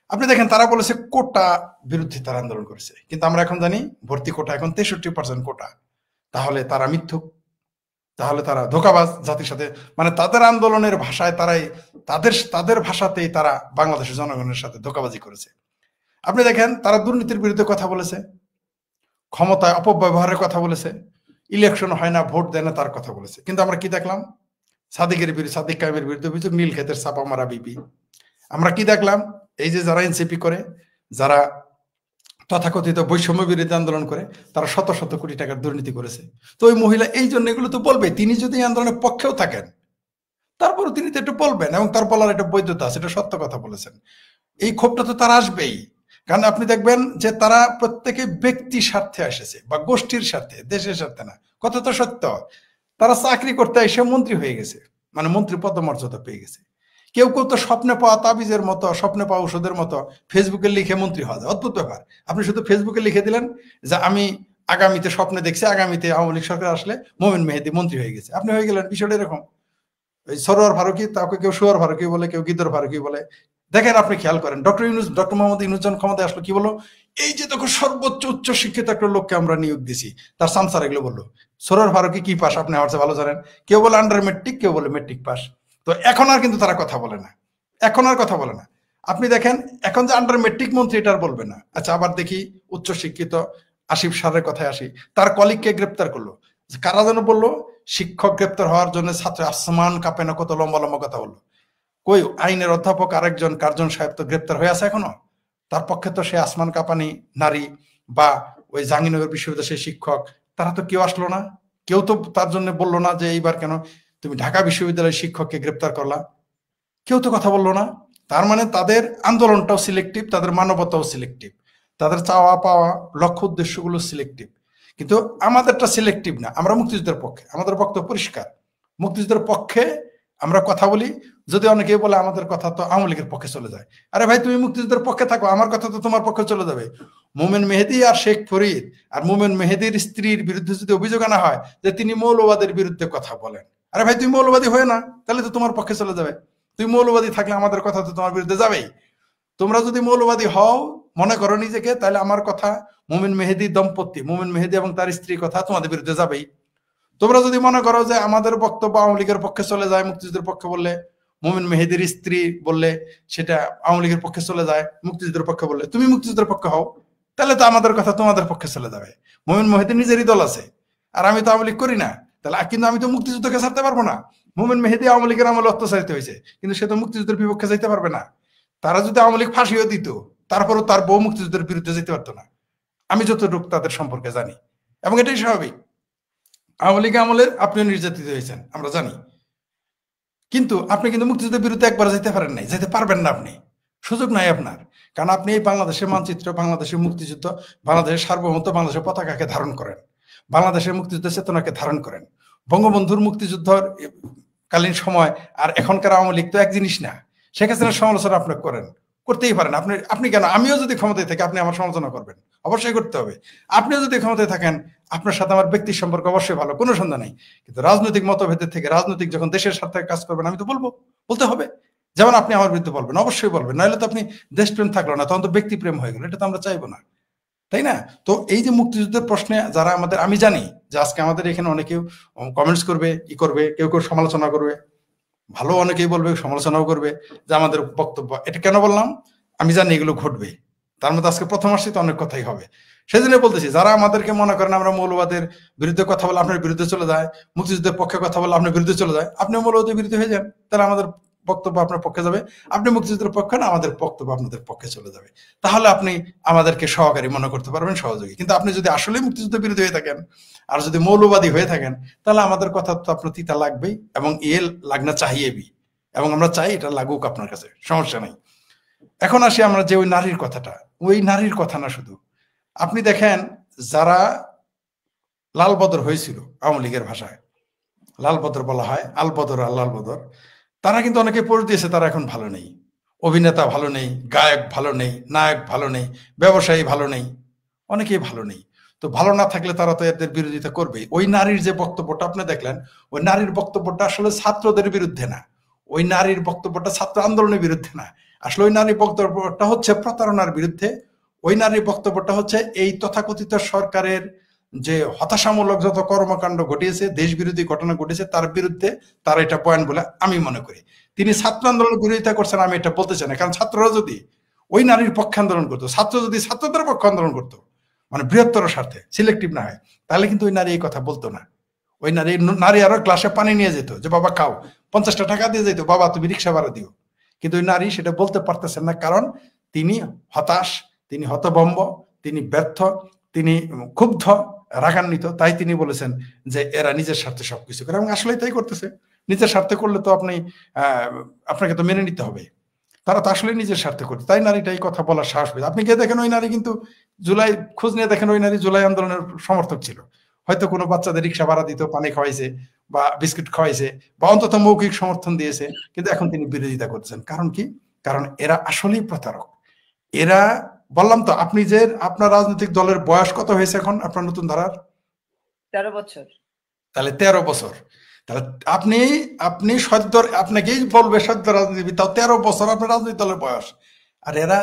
Speaker 2: আপনি দেখেন তারা বলেছে কোটা বিরুদ্ধে তারা আন্দোলন করেছে, কিন্তু আমরা এখন জানি ভর্তি কোটা এখন 63% কোটা। তাহলে তারা মিথ্যুক, তাহলে তারা ধোঁকাবাজ জাতির সাথে। মানে তাদের আন্দোলনের ভাষায় তারাই তাদের ভাষাতেই তারা বাংলাদেশের জনগণের সাথে ধোঁকাবাজি করেছে। আপনি দেখেন তারা দুর্নীতির বিরুদ্ধে কথা বলেছে, ক্ষমতায় অপব্যবহারের কথা বলেছে, ইলেকশন হয় না, ভোট দেয় না তার কথা বলেছে। কিন্তু আমরা কি দেখলাম? সাদিক কায়েমের বিরুদ্ধে অভিযোগ, নীলক্ষেতের ছাপা মারা বিপি। আমরা কি দেখলাম? এই যে যারা এনসিপি করে, যারা তথাকথিত বৈষম্য বিরোধী আন্দোলন করে, তারা শত শত কোটি টাকার দুর্নীতি করেছে। তো ওই মহিলা এই জন্য এগুলো তো বলবে, তিনি যদি এই আন্দোলনের পক্ষেও থাকেন তারপরে তিনি তো একটু বলবেন, এবং তার বলার একটা বৈধতা আছে, এটা সত্য কথা বলেছেন। এই ক্ষোভটা তো তারা আসবেই, কারণ আপনি দেখবেন যে তারা প্রত্যেকে ব্যক্তি স্বার্থে এসেছে বা গোষ্ঠীর স্বার্থে, দেশের স্বার্থে না। কথা তো সত্য। তারা চাকরি করতে এসে মন্ত্রী হয়ে গেছে, মানে মন্ত্রী পদমর্যাদা পেয়ে গেছে। কেউ কেউ তো স্বপ্নে পাওয়া তাবিজের মতো, স্বপ্নে পাওয়া ওষুধের মতো ফেসবুকে লিখে মন্ত্রী হওয়া যায়। অদ্ভুত ব্যাপার। আপনি শুধু ফেসবুকে লিখে দিলেন যে আমি আগামীতে স্বপ্নে দেখছি আগামীতে আওয়ামী লীগ সরকার আসলে মোমেন মেহেদী মন্ত্রী হয়ে গেছে, আপনি হয়ে গেলেন। বিষয়টা এরকম। ওই সরোয়ার ফারুকী, তাকে কেউ সোয়ার ফারুকী বলে, কেউ গিদর ফারুকী বলে। দেখেন, আপনি খেয়াল করেন, ডক্টর মোহাম্মদ ইউনূস যখন ক্ষমতায় আসলো কি বলো? এই যে দেখো সর্বোচ্চ উচ্চ শিক্ষিত একটা লোককে আমরা নিয়োগ দিছি, তার সামসার এগুলো বললো। সরোয়ার ফারুকী কি পাস আপনি আমার চেয়ে ভালো জানেন। কেউ বলে আন্ডার মেট্রিক, কেউ বলে মেট্রিক পাস। তো এখন আর কিন্তু তারা কথা বলে না, এখন আর কথা বলে না। আপনি দেখেন এখন যে আন্ডার মেট্রিক মন্ত্রী, এটা আর বলবে না। আচ্ছা, আবার দেখি উচ্চ শিক্ষিত আসিফ সারের কথায় আসি, তার কলিগকে গ্রেপ্তার করলো। কারা যেন বললো শিক্ষক গ্রেপ্তার হওয়ার জন্য ছাত্র আসমান কাঁপে না, কত লম্বা লম্বা কথা বললো। কই আইনের অধ্যাপক আরেকজন কার্জন সাহেব তো গ্রেপ্তার হয়ে আছে এখনো। তার পক্ষে তো সে আসমান কাঁপানি নারী বা ওই জাহাঙ্গীরনগর বিশ্ববিদ্যালয়ের সেই শিক্ষক, তারা তো কেউ আসলো না। কেউ তো তার জন্য বললো না যে এইবার কেন তুমি ঢাকা বিশ্ববিদ্যালয়ের শিক্ষককে গ্রেপ্তার করলা। কেউ তো কথা বললো না। তার মানে তাদের আন্দোলনটাও সিলেক্টিভ, তাদের মানবতাও সিলেক্টিভ, তাদের চাওয়া পাওয়া লক্ষ্য উদ্দেশ্যগুলো সিলেক্টিভ। কিন্তু আমাদেরটা সিলেক্টিভ না। আমরা মুক্তিযুদ্ধের পক্ষে, আমাদের বক্তব্য পরিষ্কার। মুক্তিযুদ্ধের পক্ষে আমরা কথা বলি। যদি অনেকে বলে আমাদের কথা তো আওয়ামী লীগের পক্ষে চলে যায়, আরে ভাই তুমি মুক্তিযুদ্ধের পক্ষে থাকো, আমার কথা তো তোমার পক্ষে চলে যাবে। মোমেন মেহেদী আর শেখ ফরিদ আর মোমেন মেহেদীর স্ত্রীর বিরুদ্ধে যদি অভিযোগ আনা হয় যে তিনি মৌলবাদের বিরুদ্ধে কথা বলেন, আরে ভাই তুমি মৌলবাদী হয়ে না, তাহলে তো তোমার পক্ষে চলে যাবে। তুমি মৌলবাদী থাকলে আমাদের কথা তো তোমার বিরুদ্ধে যাবেই। তোমরা যদি মৌলবাদী হও মনে করো নিজেকে, তাহলে আমার কথা মোমেন মেহেদী দম্পতি, মোমেন মেহেদী এবং তার স্ত্রীর কথা তোমাদের বিরুদ্ধে যাবেই। তোমরা যদি মনে করো যে আমাদের বক্তব্য আওয়ামী লীগের পক্ষে চলে যায়, মুক্তিযুদ্ধের পক্ষে বললে, মোমেন মেহেদীর স্ত্রী বললে সেটা আওয়ামী লীগের পক্ষে চলে যায়, মুক্তিযুদ্ধের পক্ষে বললে তুমি মুক্তিযুদ্ধের পক্ষে হও, তাহলে তো আমাদের কথা তোমাদের পক্ষে চলে যাবে। মোমেন মেহেদীর নিজেরই দল আছে, আর আমি তো আওয়ামী লীগ করি না, তাহলে কিন্তু আমি তো মুক্তিযুদ্ধকে ছাড়তে পারবো না। মোমেন মেহেদী আওয়ামী লীগের আমলে অত্যাচারিত হয়েছে, কিন্তু সে তো মুক্তিযুদ্ধের বিপক্ষে যাইতে পারবে না। তারা যদি আওয়ামী লীগ ফাঁসিও দিত, তারপরও তার বউ মুক্তিযুদ্ধের বিরুদ্ধে যেতে পারতো না, আমি যতটুকু তাদের সম্পর্কে জানি। এবং এটাই স্বাভাবিক। আওয়ামী লীগ আমলে আপনিও নির্যাতিত হয়েছেন, আমরা জানি। কিন্তু আপনি কিন্তু মুক্তিযুদ্ধের বিরুদ্ধে একবার যেতে পারেন নাই, যেতে পারবেন না, আপনি সুযোগ নাই আপনার। কারণ আপনি এই বাংলাদেশের মানচিত্র, বাংলাদেশের মুক্তিযুদ্ধ, বাংলাদেশের সার্বভৌমত্ব, বাংলাদেশের পতাকাকে ধারণ করেন, বাংলাদেশের মুক্তিযুদ্ধের চেতনাকে ধারণ করেন। বঙ্গবন্ধুর মুক্তিযুদ্ধর কালীন সময় আর এখনকার আওয়ামী লীগ তো এক জিনিস না। শেখ হাসিনার সমালোচনা আপনি করেন, করতেই পারেন। আপনি কেন, আমিও যদি ক্ষমতায় থাকি আপনি আমার সমালোচনা করবেন, অবশ্যই করতে হবে। আপনিও যদি ক্ষমতায় থাকেন, আপনার সাথে আমার ব্যক্তির সম্পর্ক অবশ্যই ভালো, কোনো সন্দেহ নেই। কিন্তু রাজনৈতিক মতভেদের থেকে, রাজনৈতিক যখন দেশের স্বার্থে কাজ করবেন, আমি তো বলতে হবে। যেমন আপনি আমার বিরুদ্ধে বলবেন, অবশ্যই বলবেন, নাহলে তো আপনি দেশপ্রেম থাকলো না, তখন তো ব্যক্তিপ্রেম হয়ে গেল, এটা তো আমরা চাইবো না, তাই না? তো এই যে মুক্তিযুদ্ধের প্রশ্নে যারা আমাদের, আমি জানি যে আজকে আমাদের এখানে অনেকেও কমেন্টস করবে, করবে, কেউ কেউ সমালোচনা করবে, ভালো অনেকেই বলবে, সমালোচনাও করবে যে আমাদের বক্তব্য। এটা কেন বললাম? আমি জানি এগুলো ঘটবে, তার মধ্যে আজকে প্রথম আসছি তো অনেক কথাই হবে। সেই জন্য বলতেছি, যারা আমাদেরকে মনে করেন আমরা মৌলবাদের বিরুদ্ধে কথা বলে আপনার বিরুদ্ধে চলে যায়, মুক্তিযুদ্ধের পক্ষে কথা বলে আপনার বিরুদ্ধে চলে যায়, আপনি মৌলবাদের বিরুদ্ধে হয়ে যান, তাহলে আমাদের বক্তব্য আপনার পক্ষে যাবে। আপনি মুক্তিযুদ্ধের পক্ষে না, আমাদের বক্তব্য আপনাদের পক্ষে চলে যাবে। তাহলে আপনি আমাদেরকে সহকারী মনে করতে পারবেন, সহযোগী। কিন্তু আপনি যদি আসলে মুক্তিযুদ্ধের বিরুদ্ধে হয়ে থাকেন আর যদি মৌলবাদী হয়ে থাকেন, তাহলে আমাদের কথা তো আপনার তিতা লাগবেই, এবং লাগনা চাহিয়েবি, এবং আমরা চাই এটা লাগুক আপনার কাছে, সমস্যা নাই। এখন আসি আমরা যে ওই নারীর কথাটা, ওই নারীর কথা না শুধু। আপনি দেখেন যারা লাল বদর হয়েছিল, আওয়ামী লীগের ভাষায় লাল বদর বলা হয়, আল বদর আর লাল বদর, তারা কিন্তু অনেকে পড়ে দিয়েছে, তারা এখন ভালো নেই। অভিনেতা ভালো নেই, গায়ক ভালো নেই, নায়ক ভালো নেই, ব্যবসায়ী ভালো নেই, অনেকেই ভালো নেই। তো ভালো না থাকলে তারা তো এদের বিরোধিতা করবেই। ওই নারীর যে বক্তব্যটা আপনি দেখলেন, ওই নারীর বক্তব্যটা আসলে ছাত্রদের বিরুদ্ধে না, ওই নারীর বক্তব্যটা ছাত্র আন্দোলনের বিরুদ্ধে না। আসলে ওই নারীর বক্তব্যটা হচ্ছে প্রতারণার বিরুদ্ধে। ওই নারীর বক্তব্যটা হচ্ছে এই তথাকথিত সরকারের যে হতাশামূলক যত কর্মকাণ্ড ঘটিয়েছে, দেশ বিরোধী ঘটনা ঘটেছে, তার বিরুদ্ধে তার এটা পয়েন্ট বলে আমি মনে করি। তিনি ছাত্র আন্দোলনের বিরোধিতা করছেন, আমি এটা বলতে চাই না। কারণ ছাত্ররা যদি ওই নারীর পক্ষে আন্দোলন করতো, ছাত্র যদি ছাত্রদের পক্ষে আন্দোলন করতো, মানে বৃহত্তর স্বার্থে, সিলেক্টিভ না হয়, তাহলে কিন্তু ওই নারী এই কথা বলতো না। ওই নারী আরো গ্লাসে পানি নিয়ে যেত যে বাবা খাও, 50টা টাকা দিয়ে যেত, বাবা তুমি রিক্সা ভাড়া দিও। কিন্তু ওই নারী সেটা বলতে পারতেছেন না, কারণ তিনি হতাশ, তিনি হতভম্ব, তিনি ব্যর্থ, তিনি ক্ষুব্ধ, রাগান্বিত। তাই তিনি বলেছেন যে এরা নিজের স্বার্থে সবকিছু করে, এবং আসলে তাই করতেছে। নিজের স্বার্থে করলে তো আপনাকে তো মেনে নিতে হবে। তারা তো আসলে নিজের স্বার্থে করছে, তাই নারীটা এই কথা বলার সাহস পেয়েছে। আপনি গিয়ে দেখেন ওই নারী কিন্তু জুলাই, খোঁজ নিয়ে দেখেন ওই নারী জুলাই আন্দোলনের সমর্থক ছিল। হয়তো কোনো বাচ্চাদের রিক্সা ভাড়া দিত, পানি খাওয়াইছে বা বিস্কুট খাওয়াইছে, বা অন্তত মৌখিক সমর্থন দিয়েছে। কিন্তু এখন তিনি বিরোধিতা করছেন, কারণ কি? কারণ এরা আসলেই প্রতারক। এরা, বললাম তো, আপনি যে আপনার রাজনৈতিক দলের বয়স কত হয়েছে এখন আপনার নতুন ধারার?
Speaker 1: 13 বছর।
Speaker 2: তাহলে 13 বছর। তাহলে আপনি আপনি সদ্য, আপনাকেই বলবে সদ্য রাজনীতিবিদ, তাও 13 বছর আপনার রাজনৈতিক দলের বয়স। আর এরা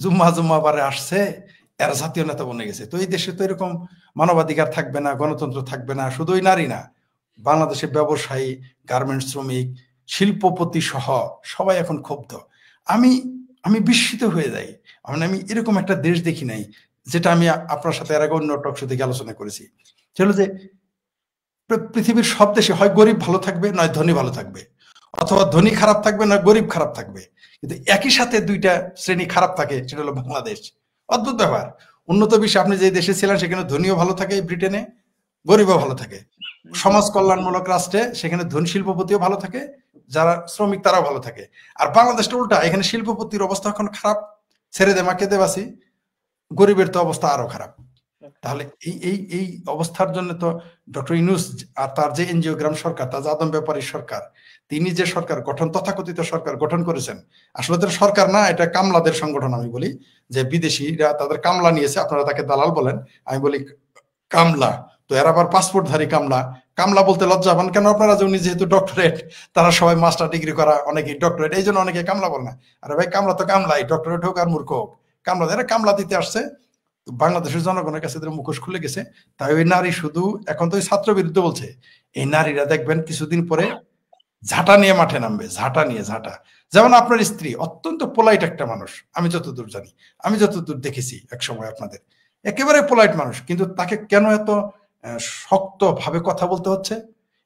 Speaker 2: জুম্মা জুম্মা বারে আসছে, এরা জাতীয় নেতা বনে গেছে। তো এই দেশে তো এরকম মানবাধিকার থাকবে না, গণতন্ত্র থাকবে না। শুধুই নারী না, বাংলাদেশের ব্যবসায়ী, গার্মেন্টস শ্রমিক, শিল্পপতি সহ সবাই এখন ক্ষুব্ধ। আমি আমি বিস্মিত হয়ে যাই। আমি এরকম একটা দেশ দেখি নাই, যেটা আমি আপনার সাথে এর আগে অন্য টক শো থেকে আলোচনা করেছি। সেটা হলো যে পৃথিবীর সব দেশে হয় গরিব ভালো থাকবে, নয় ধনী ভালো থাকবে, অথবা ধনী খারাপ থাকবে না গরিব খারাপ থাকবে। কিন্তু একই সাথে দুইটা শ্রেণী খারাপ থাকে, সেটা হলো বাংলাদেশ। অদ্ভুত ব্যাপার। উন্নত বিশ্বে আপনি যে দেশে ছিলেন সেখানে ধনীও ভালো থাকে, ব্রিটেনে গরিবও ভালো থাকে। সমাজ কল্যাণমূলক রাষ্ট্রে সেখানে ধনী শিল্পপতিও ভালো থাকে, যারা শ্রমিক তারাও ভালো থাকে। আর বাংলাদেশটা উল্টা, এখানে শিল্পপতির অবস্থা এখন খারাপ, ছেড়ে দে মাকে দে বাসি, গরিবের তো অবস্থা আরো খারাপ। তাহলে এই এই এই অবস্থার জন্য তো ডক্টর ইউনূস আর তার যে এনজিওগ্রাম সরকার, তার আদম ব্যাপারী সরকার, তিনি যে সরকার গঠন, তথাকথিত সরকার গঠন করেছেন, আসলে তো সরকার না, এটা কামলাদের সংগঠন। আমি বলি যে বিদেশিরা তাদের কামলা নিয়েছে, আপনারা তাকে দালাল বলেন, আমি বলি কামলা। তো এরা আবার পাসপোর্টধারী কামলা। কামলা বলতে লজ্জা পান কেন আপনারা? যে উনি যেহেতু ডক্টরেট, তারা সবাই মাস্টার ডিগ্রি করা, অনেকেই ডক্টরেট, এই জন্য অনেকে কামলা বলে না। আরে ভাই, কামলা তো কামলাই, ডক্টরেট হোক আর মূর্খ হোক, কামলা, এরা কামলা দিতে আসছে। বাংলাদেশের জনগণের কাছে এদের মুখোশ খুলে গেছে। তাই ওই নারী শুধু এখন তো ওই ছাত্র বিরুদ্ধে বলছে, এই নারীরা দেখবেন কিছুদিন পরে ঝাঁটা নিয়ে মাঠে নামবে, ঝাঁটা নিয়ে, ঝাঁটা। যেমন আপনার স্ত্রী অত্যন্ত পোলাইট একটা মানুষ, আমি যতদূর জানি, আমি যতদূর দেখেছি এক সময় আপনাদের, একেবারে পোলাইট মানুষ, কিন্তু তাকে কেন এত শক্ত ভাবে কথা বলতে হচ্ছে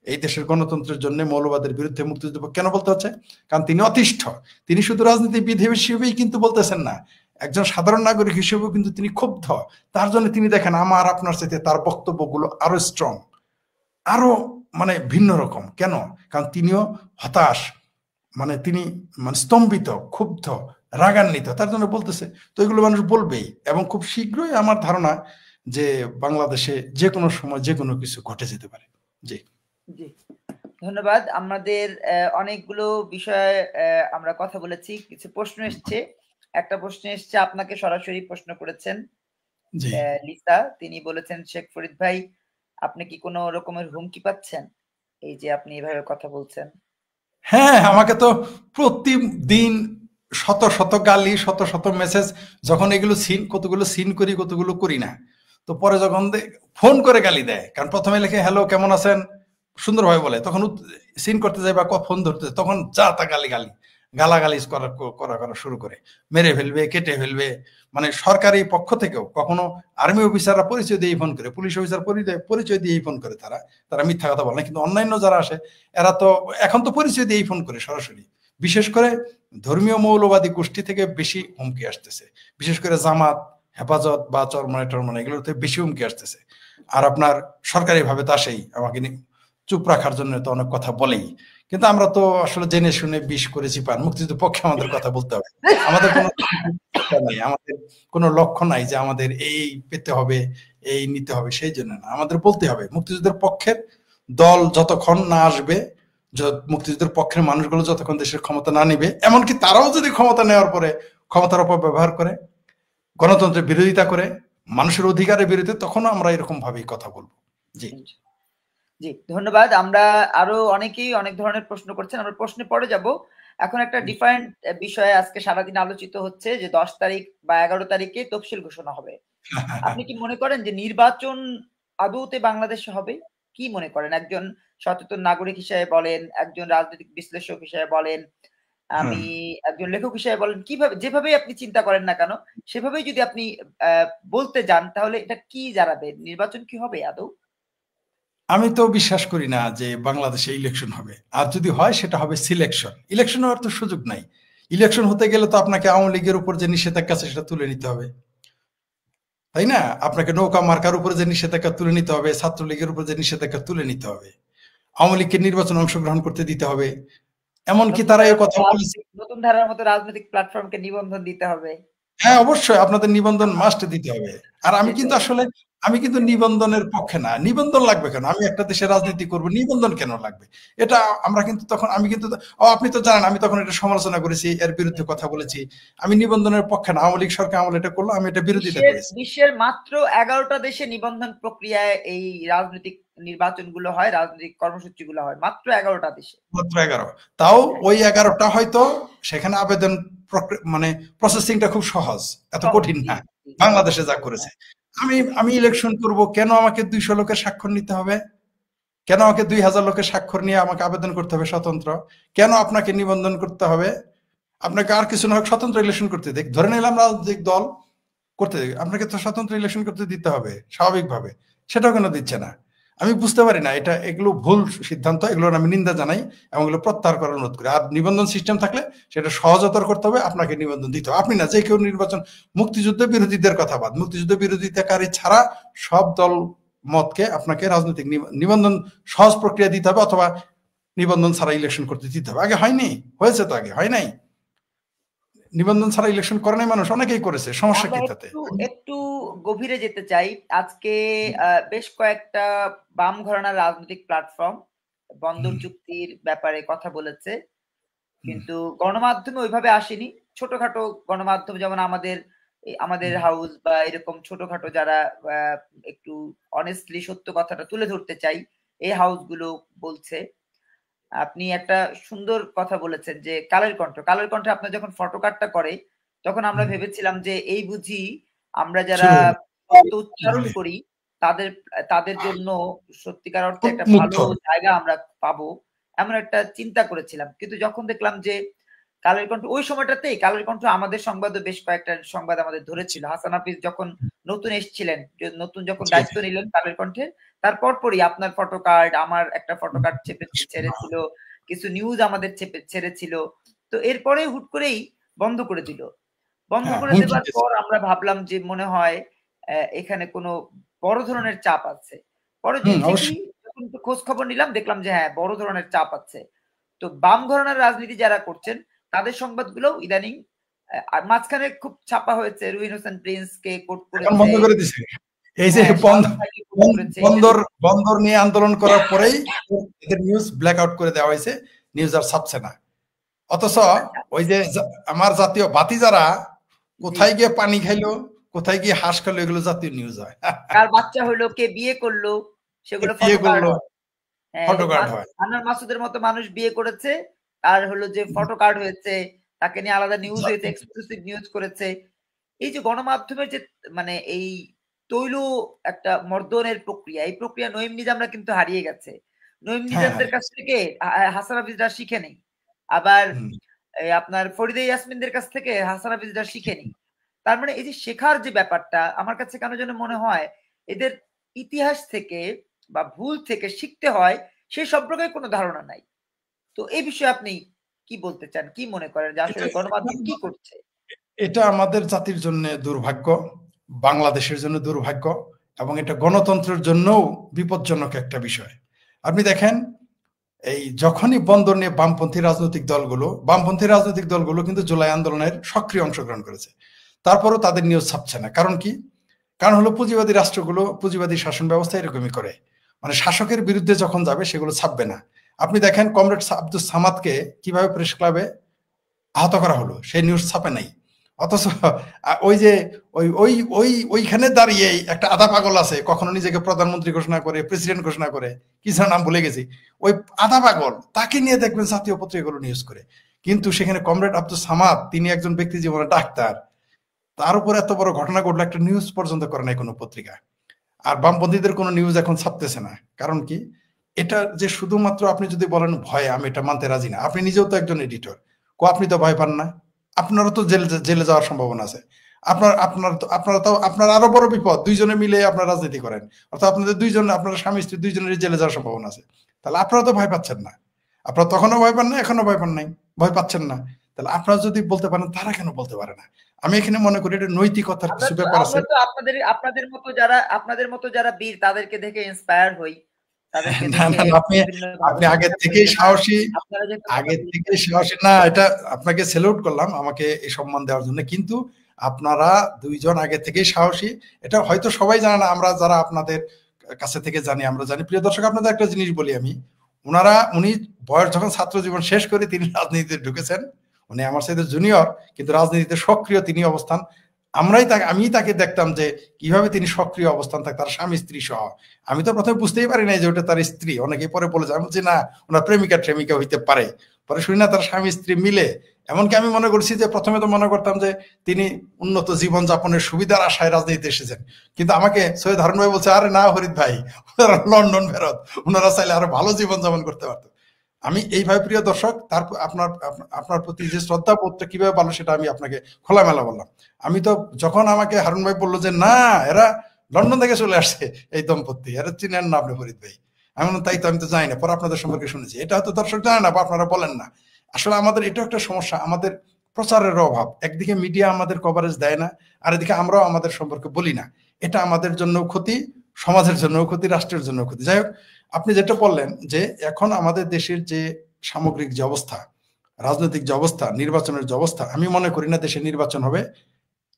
Speaker 2: এই দেশের গণতন্ত্রের জন্য, মৌলবাদের বিরুদ্ধে, মুক্তিযুদ্ধ কেন বলতে হচ্ছে? কারণ তিনি অতিষ্ঠ। তিনি শুধু রাজনীতিবিদ হিসেবেই কিন্তু বলতেছেন না, একজন সাধারণ নাগরিক হিসেবেও কিন্তু তিনি ক্ষুব্ধ। তার জন্য তিনি দেখেন আমার আপনার সাথে তার বক্তব্যগুলো আরো স্ট্রং, আরো মানে ভিন্ন রকম। কেন? কারণ তিনিও হতাশ, তিনি স্তম্ভিত, ক্ষুব্ধ, রাগান্বিত, তার জন্য বলতেছে। তো এগুলো মানুষ বলবেই, এবং খুব শীঘ্রই আমার ধারণা যে বাংলাদেশে যে কোনো সময় যে কোনো কিছু ঘটে যেতে পারে। জি
Speaker 1: জি, ধন্যবাদ। আমাদের অনেকগুলো বিষয়ে আমরা কথা বলেছি। কিছু প্রশ্ন এসছে। একটা প্রশ্ন এসছে, আপনাকে সরাসরি প্রশ্ন করেছেন
Speaker 2: জি
Speaker 1: লিসা। তিনি বলেছেন, শেখ ফরিদ ভাই, আপনি কি কোনো রকমের হুমকি পাচ্ছেন এই যে আপনি এভাবে কথা বলছেন?
Speaker 2: হ্যাঁ, আমাকে তো প্রতিদিন শত শত গালি, শত শত মেসেজ। যখন এগুলো সিন, কতগুলো সিন করি, কতগুলো করি না। তো পরে যখন ফোন করে গালি দেয়, কারণ প্রথমে লেখে হ্যালো কেমন আছেন, সুন্দরভাবে বলে, তখন সিন করতে যাই বা ফোন ধরতে যাই, তখন যা তা গালি গালি, গালাগালিজ করা করা করা শুরু করে, মেরে ফেলবে, কেটে ফেলবে। সরকারি পক্ষ থেকেও কখনো আর্মি অফিসাররা পরিচয় দিয়েই ফোন করে, পুলিশ অফিসার পরিচয় দিয়েই ফোন করে। তারা তারা মিথ্যা কথা বলে না। কিন্তু অন্যান্য যারা আসে, এরা তো এখন তো পরিচয় দিয়েই ফোন করে সরাসরি। বিশেষ করে ধর্মীয় মৌলবাদী গোষ্ঠী থেকে বেশি হুমকি আসতেছে, বিশেষ করে জামাত, হেফাজত বা চরমনে টরমনে, এগুলোতে বেশি হুমকি আসতেছে। আর আপনার সরকারি ভাবে তো আসেই, আমাকে চুপ রাখার জন্য তো অনেক কথা বলেই। কিন্তু আমরা তো আসলে জেনে শুনে বিষ করেছি পান, মুক্তিযুদ্ধের পক্ষে আমাদের কথা বলতে হবে। আমাদের কোনো নাই, আমাদের কোনো লক্ষ্য নাই যে আমাদের এই পেতে হবে, এই নিতে হবে, সেই জন্য না। আমাদের বলতে হবে মুক্তিযুদ্ধের পক্ষের দল যতক্ষণ না আসবে, মুক্তিযুদ্ধের পক্ষের মানুষগুলো যতক্ষণ দেশের ক্ষমতা না নিবে, এমনকি তারাও যদি ক্ষমতা নেওয়ার পরে ক্ষমতার অপব্যবহার করে, গণতন্ত্রের বিরোধিতা করে, মানুষের অধিকারের বিরুদ্ধে, তখনও আমরা এরকম ভাবেই কথা বলবো। জি
Speaker 1: জি, ধন্যবাদ। আমরা আরো অনেকেই অনেক ধরনের প্রশ্ন করছেন, আমরা প্রশ্নে পরে যাব। এখন একটা ডিফারেন্ট বিষয়ে আজকে সারাদিন আলোচিত হচ্ছে যে 10 তারিখ বা 11 তারিখে তফসিল ঘোষণা হবে। আপনি কি মনে করেন যে নির্বাচন আদৌতে বাংলাদেশে হবে? কি মনে করেন? একজন সচেতন নাগরিক হিসেবে বলেন, একজন রাজনৈতিক বিশ্লেষক হিসেবে বলেন, আমি একজন লেখক হিসেবে বলেন, কিভাবে, যেভাবেই আপনি চিন্তা করেন না কেন, সেভাবেই যদি আপনি বলতে যান, তাহলে এটা কি দাঁড়াবে? নির্বাচন কি হবে আদৌ?
Speaker 2: আমি তো বিশ্বাস করি না যে বাংলাদেশে ইলেকশন হবে, আর যদি হয় সেটা হবে সিলেকশন। ইলেকশন হওয়ার তো সুযোগ নাই। ইলেকশন হতে গেলে তো আপনাকে আওয়ামী লীগের উপর যে নিষেধাজ্ঞা আছে সেটা তুলে নিতে হবে, তাই না? আপনাকে নৌকা মার্কার উপরে যে নিষেধাজ্ঞা তুলে নিতে হবে, ছাত্রলীগের উপর যে নিষেধাজ্ঞা তুলে নিতে হবে, আওয়ামী লীগকে নির্বাচনে অংশগ্রহণ করতে দিতে হবে। এমনকি তারা এই কথা বলেছে।
Speaker 1: নতুন ধারার মতো রাজনৈতিক প্ল্যাটফর্মকে নিবন্ধন দিতে হবে।
Speaker 2: হ্যাঁ, অবশ্যই আপনাদের নিবন্ধন মাস্ট দিতে হবে। আর আমি কিন্তু
Speaker 1: সেটাই।
Speaker 2: আসলে আমি কিন্তু নিবন্ধনের পক্ষে না। নিবন্ধন লাগবে কেন? আমি একটা দেশে রাজনীতি করব, নিবন্ধন কেন লাগবে? এটা আমরা কিন্তু তখন আমি কিন্তু আপনি তো জানেন আমি তখন এটা সমালোচনা করেছি, এর বিরুদ্ধে কথা বলেছি। আমি নিবন্ধনের পক্ষে না। আওয়ামী লীগ সরকার আমলে এটা করলো, আমি এটা বিরোধিতা করেছি।
Speaker 1: বিশ্বের মাত্র 11টা দেশে নিবন্ধন প্রক্রিয়ায় এই রাজনৈতিক নির্বাচনগুলো হয়, রাজনৈতিক কর্মসূচিগুলো হয়, মাত্র 11টা দেশে।
Speaker 2: মাত্র 11। তাও
Speaker 1: হ্যাঁ,
Speaker 2: ওই 11টা হয়তো সেখানে আবেদন মানে প্রসেসিংটা খুব সহজ, এত
Speaker 1: সহজ,
Speaker 2: কঠিন
Speaker 1: জি,
Speaker 2: না।
Speaker 1: জি,
Speaker 2: বাংলাদেশে
Speaker 1: সহজ।
Speaker 2: যা করেছে।
Speaker 1: হ্যাঁ,
Speaker 2: আমি
Speaker 1: হ্যাঁ।
Speaker 2: আমি ইলেকশন করব, কেন আমাকে 200 লোকের স্বাক্ষর নিতে হবে? কেন আমাকে 2000 লোকের স্বাক্ষর নিয়ে আমাকে আবেদন করতে হবে স্বতন্ত্র? কেন আপনাকে নিবন্ধন করতে হবে? আপনাকে আর কিছু না হোক স্বতন্ত্র ইলেকশন করতে দেখ, ধরে নিলাম রাজনৈতিক দল করতে দেখ, আপনাকে তো স্বতন্ত্র ইলেকশন করতে দিতে হবে স্বাভাবিকভাবে। সেটাও কেন দিচ্ছে না? আমি বুঝতে পারি না। এগুলো ভুল সিদ্ধান্ত, এগুলোর আমি নিন্দা জানাই এবং এগুলো প্রত্যাহার করার অনুরোধ করি। আর নিবন্ধন সিস্টেম থাকলে সেটা সহজতর করতে হবে, আপনাকে নিবন্ধন দিতে হবে। আপনি না, যে কেউ নির্বাচন, মুক্তিযুদ্ধ বিরোধীদের কথা বাদ, মুক্তিযুদ্ধ বিরোধিতাকারী ছাড়া সব দল মতকে আপনাকে রাজনৈতিক নিবন্ধন সহজ প্রক্রিয়া দিতে হবে, অথবা নিবন্ধন ছাড়া ইলেকশন করতে দিতে হবে। আগে হয়নি, হয়েছে তো, আগে হয় নাই। নিবন্ধন ছাড়া ইলেকশন করে নাই মানুষ, অনেকেই করেছে, সমস্যা
Speaker 1: আমরা
Speaker 2: কি তাতে?
Speaker 1: একটু একটু গভীরে যেতে চাই। আজকে বেশ কয়েকটা বাম ঘরানার রাজনৈতিক প্ল্যাটফর্ম বন্দর
Speaker 2: হুম,
Speaker 1: চুক্তির ব্যাপারে কথা বলেছে,
Speaker 2: হুম,
Speaker 1: কিন্তু গণমাধ্যমে ওইভাবে আসেনি। ছোটখাটো গণমাধ্যম যেমন আমাদের
Speaker 2: হুম।
Speaker 1: হাউস বা এরকম ছোটখাটো যারা একটু অনেস্টলি সত্য কথাটা তুলে ধরতে চাই, এই হাউসগুলো বলছে। আপনি একটা সুন্দর কথা বলেছেন যে কালের কণ্ঠে আপনার যখন ফটোকার্ডটা করে তখন আমরা
Speaker 2: হুম।
Speaker 1: ভেবেছিলাম যে এই বুঝি আমরা যারা
Speaker 2: শুরু হলো
Speaker 1: সত্য উচ্চারণ
Speaker 2: বলে
Speaker 1: করি তাদের তাদের জন্য সত্যিকার অর্থে একটা
Speaker 2: উন্মুক্ত।
Speaker 1: ভালো জায়গা আমরা পাবো, এমন একটা চিন্তা করেছিলাম। কিন্তু যখন দেখলাম যে কালের কণ্ঠ ওই সময়টাতেই কালের কণ্ঠ আমাদের সংবাদও বেশ কয়েকটা সংবাদ আমাদের ধরেছিল। হাসান হাফিজ যখন নতুন এসছিলেন, নতুন যখন
Speaker 2: জি, জি।
Speaker 1: দায়িত্ব নিলেন কালের কণ্ঠের, তার পরপরই আপনার ফটোকার্ড, আমার একটা ফটোকার্ড ছেড়েছিল, কিছু নিউজ আমাদের ছেড়েছিল। তো এরপরে হুট করেই বন্ধ করে দিল। বন্ধ
Speaker 2: হ্যাঁ,
Speaker 1: করে
Speaker 2: হুমকি
Speaker 1: দেবার
Speaker 2: দিয়েছে।
Speaker 1: পর আমরা ভাবলাম যে মনে হয় এখানে কোনো বড় ধরনের চাপ আছে। পরে যে
Speaker 2: হুম,
Speaker 1: ঠিকই
Speaker 2: অবশ্যই।
Speaker 1: যখন একটু খোঁজ খবর নিলাম দেখলাম যে হ্যাঁ, বড় ধরনের চাপ আছে। তো বাম ঘরানার রাজনীতি যারা করছেন তাদের সংবাদগুলোও ইদানিং আর মাঝখানে খুব ছাপা হয়েছে রুহিন হোসেন প্রিন্সকে কোট
Speaker 2: এখন
Speaker 1: করেছে,
Speaker 2: বন্ধ করে দিছে। এই যে
Speaker 1: হ্যাঁ,
Speaker 2: বন্ধ
Speaker 1: শাহরুখ ভাইকে কোট
Speaker 2: বন
Speaker 1: করেছে। এটা
Speaker 2: বন্দর বন্দর নিয়ে আন্দোলন করার পরেই এদের নিউজ ব্ল্যাক আউট করে দেওয়া হয়েছে। নিউজ আর ছাপছে না। অথচ
Speaker 1: আচ্ছা,
Speaker 2: ওই যে আমার জাতীয় বাতি যারা
Speaker 1: জি।
Speaker 2: কোথায় গিয়ে পানি খাইলো, কোথায় গিয়ে হাঁস খাইলো, এগুলো জাতীয় নিউজ হয়।
Speaker 1: কার বাচ্চা হইলো, কে বিয়ে করলো, সেগুলো
Speaker 2: বিয়ে
Speaker 1: ফটো কার্ড
Speaker 2: করলো,
Speaker 1: হয়। হ্যাঁ,
Speaker 2: ফটো কার্ড হয়।
Speaker 1: আনোয়ার মাসুদের মতো মানুষ বিয়ে করেছে। আর হলো যে ফটো কার্ড হয়েছে, তাকে নিয়ে আলাদা নিউজ হয়েছে, এক্সক্লুসিভ নিউজ করেছে। এই যে গণমাধ্যমের যে মানে এই তৈল একটা মর্দনের প্রক্রিয়া, এই প্রক্রিয়া নঈম নিজামরা কিন্তু হারিয়ে গেছে। নঈম
Speaker 2: হ্যাঁ,
Speaker 1: নিজামদের
Speaker 2: হ্যাঁ।
Speaker 1: কাছ থেকে হাসান হাফিজরা শিখে নেই। আবার
Speaker 2: হুম।
Speaker 1: আপনার ফরিদে ইয়াসমিনদের কাছ থেকে হাসান হাফিজরা শিখে নেই। তার মানে এই যে শেখার যে ব্যাপারটা আমার কাছে কেন যেন মনে হয় এদের ইতিহাস থেকে বা ভুল থেকে শিখতে হয় সেই সম্পর্কে কোনো ধারণা নাই। তো এই বিষয়ে আপনি কি বলতে চান? কি মনে করেন যে
Speaker 2: এটা
Speaker 1: আসলে গণমাধ্যম কি করছে?
Speaker 2: এটা আমাদের জাতির জন্য দুর্ভাগ্য, বাংলাদেশের জন্য দুর্ভাগ্য, এবং এটা গণতন্ত্রের জন্যও বিপজ্জনক একটা বিষয়। আপনি দেখেন, এই যখনই বন্দর নিয়ে বামপন্থী রাজনৈতিক দলগুলো কিন্তু জুলাই আন্দোলনের সক্রিয় অংশগ্রহণ করেছে। তারপরও তাদের নিউজ ছাপছে না। কারণ কি? কারণ হলো পুঁজিবাদী রাষ্ট্রগুলো, পুঁজিবাদী শাসন ব্যবস্থা এরকমই করে। মানে শাসকের বিরুদ্ধে যখন যাবে সেগুলো ছাপবে না। আপনি দেখেন কমরেড আব্দুস সামাদকে কিভাবে প্রেস ক্লাবে আহত করা হলো, সেই নিউজ ছাপে নাই। অথচ ওই যে ওই ওই ওই ওইখানে দাঁড়িয়ে একটা আধা পাগল আছে, কখনো নিজেকে প্রধানমন্ত্রী ঘোষণা করে, প্রেসিডেন্ট ঘোষণা করে, কি যেন নাম ভুলে গেছি। ওই আধা পাগল তাকে নিয়ে দেখবেন জাতীয় পত্রিকাগুলো নিউজ করে। কিন্তু সেখানে কমরেড আব্দুল সামাদ, তিনি একজন ব্যক্তি জীবনে ডাক্তার, তার উপর এত বড় ঘটনা ঘটলো, একটা নিউজ পর্যন্ত করে নাই কোনো পত্রিকা। আর বামপন্থীদের কোনো নিউজ এখন ছাপতেছে না। কারণ কি? এটা যে শুধুমাত্র, আপনি যদি বলেন ভয়ে, আমি এটা মানতে রাজি না। আপনি নিজেও তো একজন এডিটর, আপনি তো ভয় পান না? আপনারও তো জেলে যাওয়ার সম্ভাবনা আছে। আপনার আরো বড় বিপদ, দুইজনে মিলে আপনার রাজনীতি করেন, অর্থাৎ আপনাদের দুইজন, আপনার স্বামী স্ত্রী দুইজনের জেলে যাওয়ার সম্ভাবনা আছে। তাহলে আপনারা তো ভয় পাচ্ছেন না, আপনারা তখনও ভয় পান না, এখনো ভয় পান নাই, ভয় পাচ্ছেন না। তাহলে আপনারা যদি বলতে পারেন, তারা কেন বলতে পারে না? আমি এখানে মনে করি এটা নৈতিকতার কিছু ব্যাপার আছে।
Speaker 1: আমরা তো আপনাদের মতো যারা বীর তাদেরকে দেখে ইন্সপায়ার হই, তাদেরকে দেখে
Speaker 2: আপনি আগে থেকেই সাহসী, না, এটা আপনাকে স্যালুট করলাম আমাকে এই সম্মান দেওয়ার জন্য, কিন্তু আপনারা দুইজন আগে থেকেই সাহসী, এটা হয়তো সবাই জানে না, আমরা যারা আপনাদের কাছে থেকে জানি, আমরা জানি। প্রিয় দর্শক, আপনাদের একটা জিনিস বলি আমি, উনি বয়স যখন ছাত্র জীবন শেষ করে তিনি রাজনীতিতে ঢুকেছেন, উনি আমার সাথে জুনিয়র, কিন্তু রাজনীতিতে সক্রিয় তিনি অবস্থান। আমি তাকে দেখতাম যে কিভাবে তিনি সক্রিয় অবস্থান থাকে, তার স্বামী স্ত্রী সহ। আমি তো প্রথমে বুঝতেই পারি নাই যে ওটা তার স্ত্রী, অনেকে পরে বলে যায়, আমি বলছি না, ওনার প্রেমিকা হইতে পারে। পরে শুনি না তার স্বামী স্ত্রী মিলে। এমনকি আমি মনে করছি যে, প্রথমে তো মনে করতাম যে তিনি উন্নত জীবন যাপনের সুবিধার আশায় রাজনীতিতে এসেছেন, কিন্তু আমাকে সৈয়দ হারুন ভাই বলছে, আরে না হরিদ ভাই, ওনারা লন্ডন ফেরত, ওনারা চাইলে আরো ভালো জীবন যাপন করতে পারতো। আমি এইভাবে, প্রিয় দর্শক, আপনার প্রতি যে শ্রদ্ধা বোধটা কিভাবে ভালো সেটা আমি আপনাকে খোলামেলা বললাম। আমি তো যখন আমাকে হারুন ভাই বললো যে না, এরা লন্ডন থেকে চলে আসছে এই দম্পতি, এরা চিনেন না আপনি ফরিদ ভাই, আমি তাই তো, আমি তো জানি না, পরে আপনাদের সম্পর্কে শুনেছি। এটা হয়তো দর্শক জানে না বা আপনারা বলেন না। আসলে আমাদের এটা একটা সমস্যা, আমাদের প্রচারের অভাব। একদিকে মিডিয়া আমাদের কভারেজ দেয় না, আর এদিকে আমরাও আমাদের সম্পর্কে বলি না। এটা আমাদের জন্য ক্ষতি, সমাজের জন্য ক্ষতি, রাষ্ট্রের জন্য ক্ষতি। যাই হোক, আপনি যেটা বললেন যে এখন আমাদের দেশের যে সামগ্রিক যে অবস্থা, রাজনৈতিক যে অবস্থা, নির্বাচনের যে অবস্থা, আমি মনে করি না দেশে নির্বাচন হবে,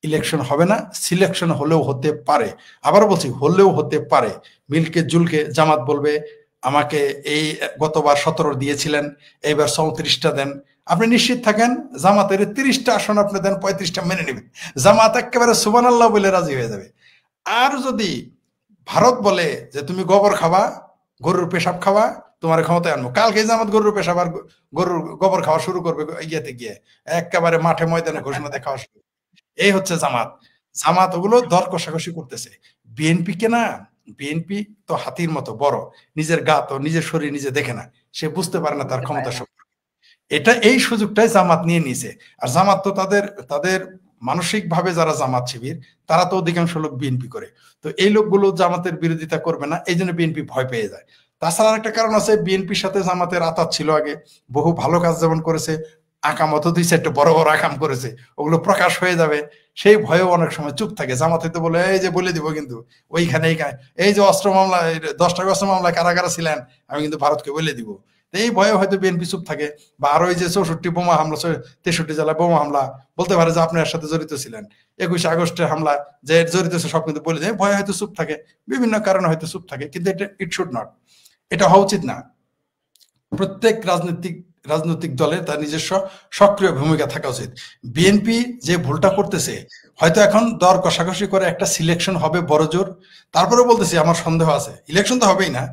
Speaker 2: ইলেকশন হবে না। সিলেকশন হলেও হতে পারে, আবারও বলছি হলেও হতে পারে। মিলকে জুলকে জামাত বলবে আমাকে এই গতবার 17 দিয়েছিলেন, এইবার 34টা দেন। আপনি নিশ্চিত থাকেন, জামাতের 30টা আসন আপনি দেন, 35টা মেনে নেবেন। জামাত একেবারে সুবহানাল্লাহ বলে রাজি হয়ে যাবে। আর যদি ভারত বলে যে তুমি গোবর খাবা, গরুর পেশাব খাওয়া, তোমার ক্ষমতায় আনবো, কালকে জামাত গরুর পেশাব আর গরুর গোবর খাওয়া শুরু করবে, ইয়েতে গিয়ে একেবারে মাঠে ময়দানে ঘোষণা দিয়ে খাওয়া শুরু। এই হচ্ছে জামাত। জামাত ওগুলো দর কষাকষি করতেছে। বিএনপি কে না, বিএনপি তো হাতির মতো বড়, নিজের গা তো, নিজের শরীর নিজে দেখে না, সে বুঝতে পারে না তার ক্ষমতা সম্পর্কে। এই সুযোগটাই জামাত নিয়ে নিছে। আর জামাত তো তাদের মানসিক ভাবে যারা জামাত শিবির, তারা তো অধিকাংশ লোক বিএনপি করে। তো এই লোকগুলো জামাতের বিরোধিতা করবে না, এই জন্য বিএনপি ভয় পেয়ে যায়। তাছাড়া একটা কারণ আছে, বিএনপির সাথে জামাতের আতাত ছিল আগে, বহু ভালো কাজ যেমন করেছে, আকামত 2-4টা বড় বড় আকাম করেছে, ওগুলো প্রকাশ হয়ে যাবে, সেই ভয়েও অনেক সময় চুপ থাকে। জামাতে তো বলে, এই যে বলে দিব কিন্তু ওইখানে, এই যে অস্ত্র মামলা, 10টা অস্ত্র মামলায় কারাগারে ছিলেন, আমি কিন্তু ভারতকে বলে দিব। এই ভয়ে হয়তো বিএনপি চুপ থাকে। বা আরো এই যে 64 বোমা হামলা, 63 জেলায় বোমা হামলা, বলতে পারে যে আপনি এর সাথে জড়িত ছিলেন। 21 আগস্টের হামলা যে জড়িত ছিল সব কিন্তু বলে দেয়, ভয়ে হয়তো চুপ থাকে, বিভিন্ন কারণে হয়তো চুপ থাকে। কিন্তু এটা ইট শুড নট, এটা হওয়া উচিত না। প্রত্যেক রাজনৈতিক দলের তার নিজস্ব সক্রিয় ভূমিকা থাকা উচিত। বিএনপি যে ভুলটা করতেছে, হয়তো এখন দর কষাকষি করে একটা সিলেকশন হবে বড় জোর, তারপরে বলতেছি আমার সন্দেহ আছে, ইলেকশন তো হবেই না।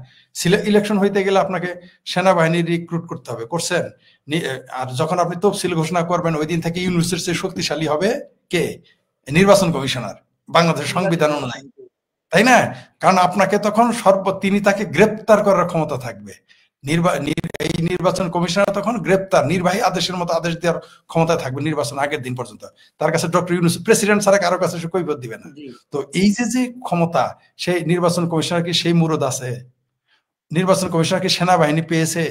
Speaker 2: ইলেকশন হইতে গেলে আপনাকে সেনাবাহিনী রিক্রুট করতে হবে, করছেন। আর যখন আপনি তফসিল ঘোষণা করবেন, ওই দিন থেকে ইউনিভার্সিটির চেয়ে শক্তিশালী হবে কে? নির্বাচন কমিশনার, বাংলাদেশের সংবিধান অনুযায়ী, তাই না? কারণ আপনাকে তখন তিনি তাকে গ্রেপ্তার করার ক্ষমতা থাকবে। এই নির্বাচন কমিশনার তখন গ্রেপ্তার, নির্বাহী আদেশের মতো আদেশ দেওয়ার ক্ষমতা থাকবে নির্বাচন আগের দিন পর্যন্ত। তার কাছে ডক্টর ইউনূস, প্রেসিডেন্ট ছাড়া কারো কাছে সে কৈফিয়ত দিবে না। তো এই যে ক্ষমতা, সেই নির্বাচন কমিশনার কি সেই মুরদ আছে? নির্বাচন কমিশনার কি সেনাবাহিনী পেয়েছে?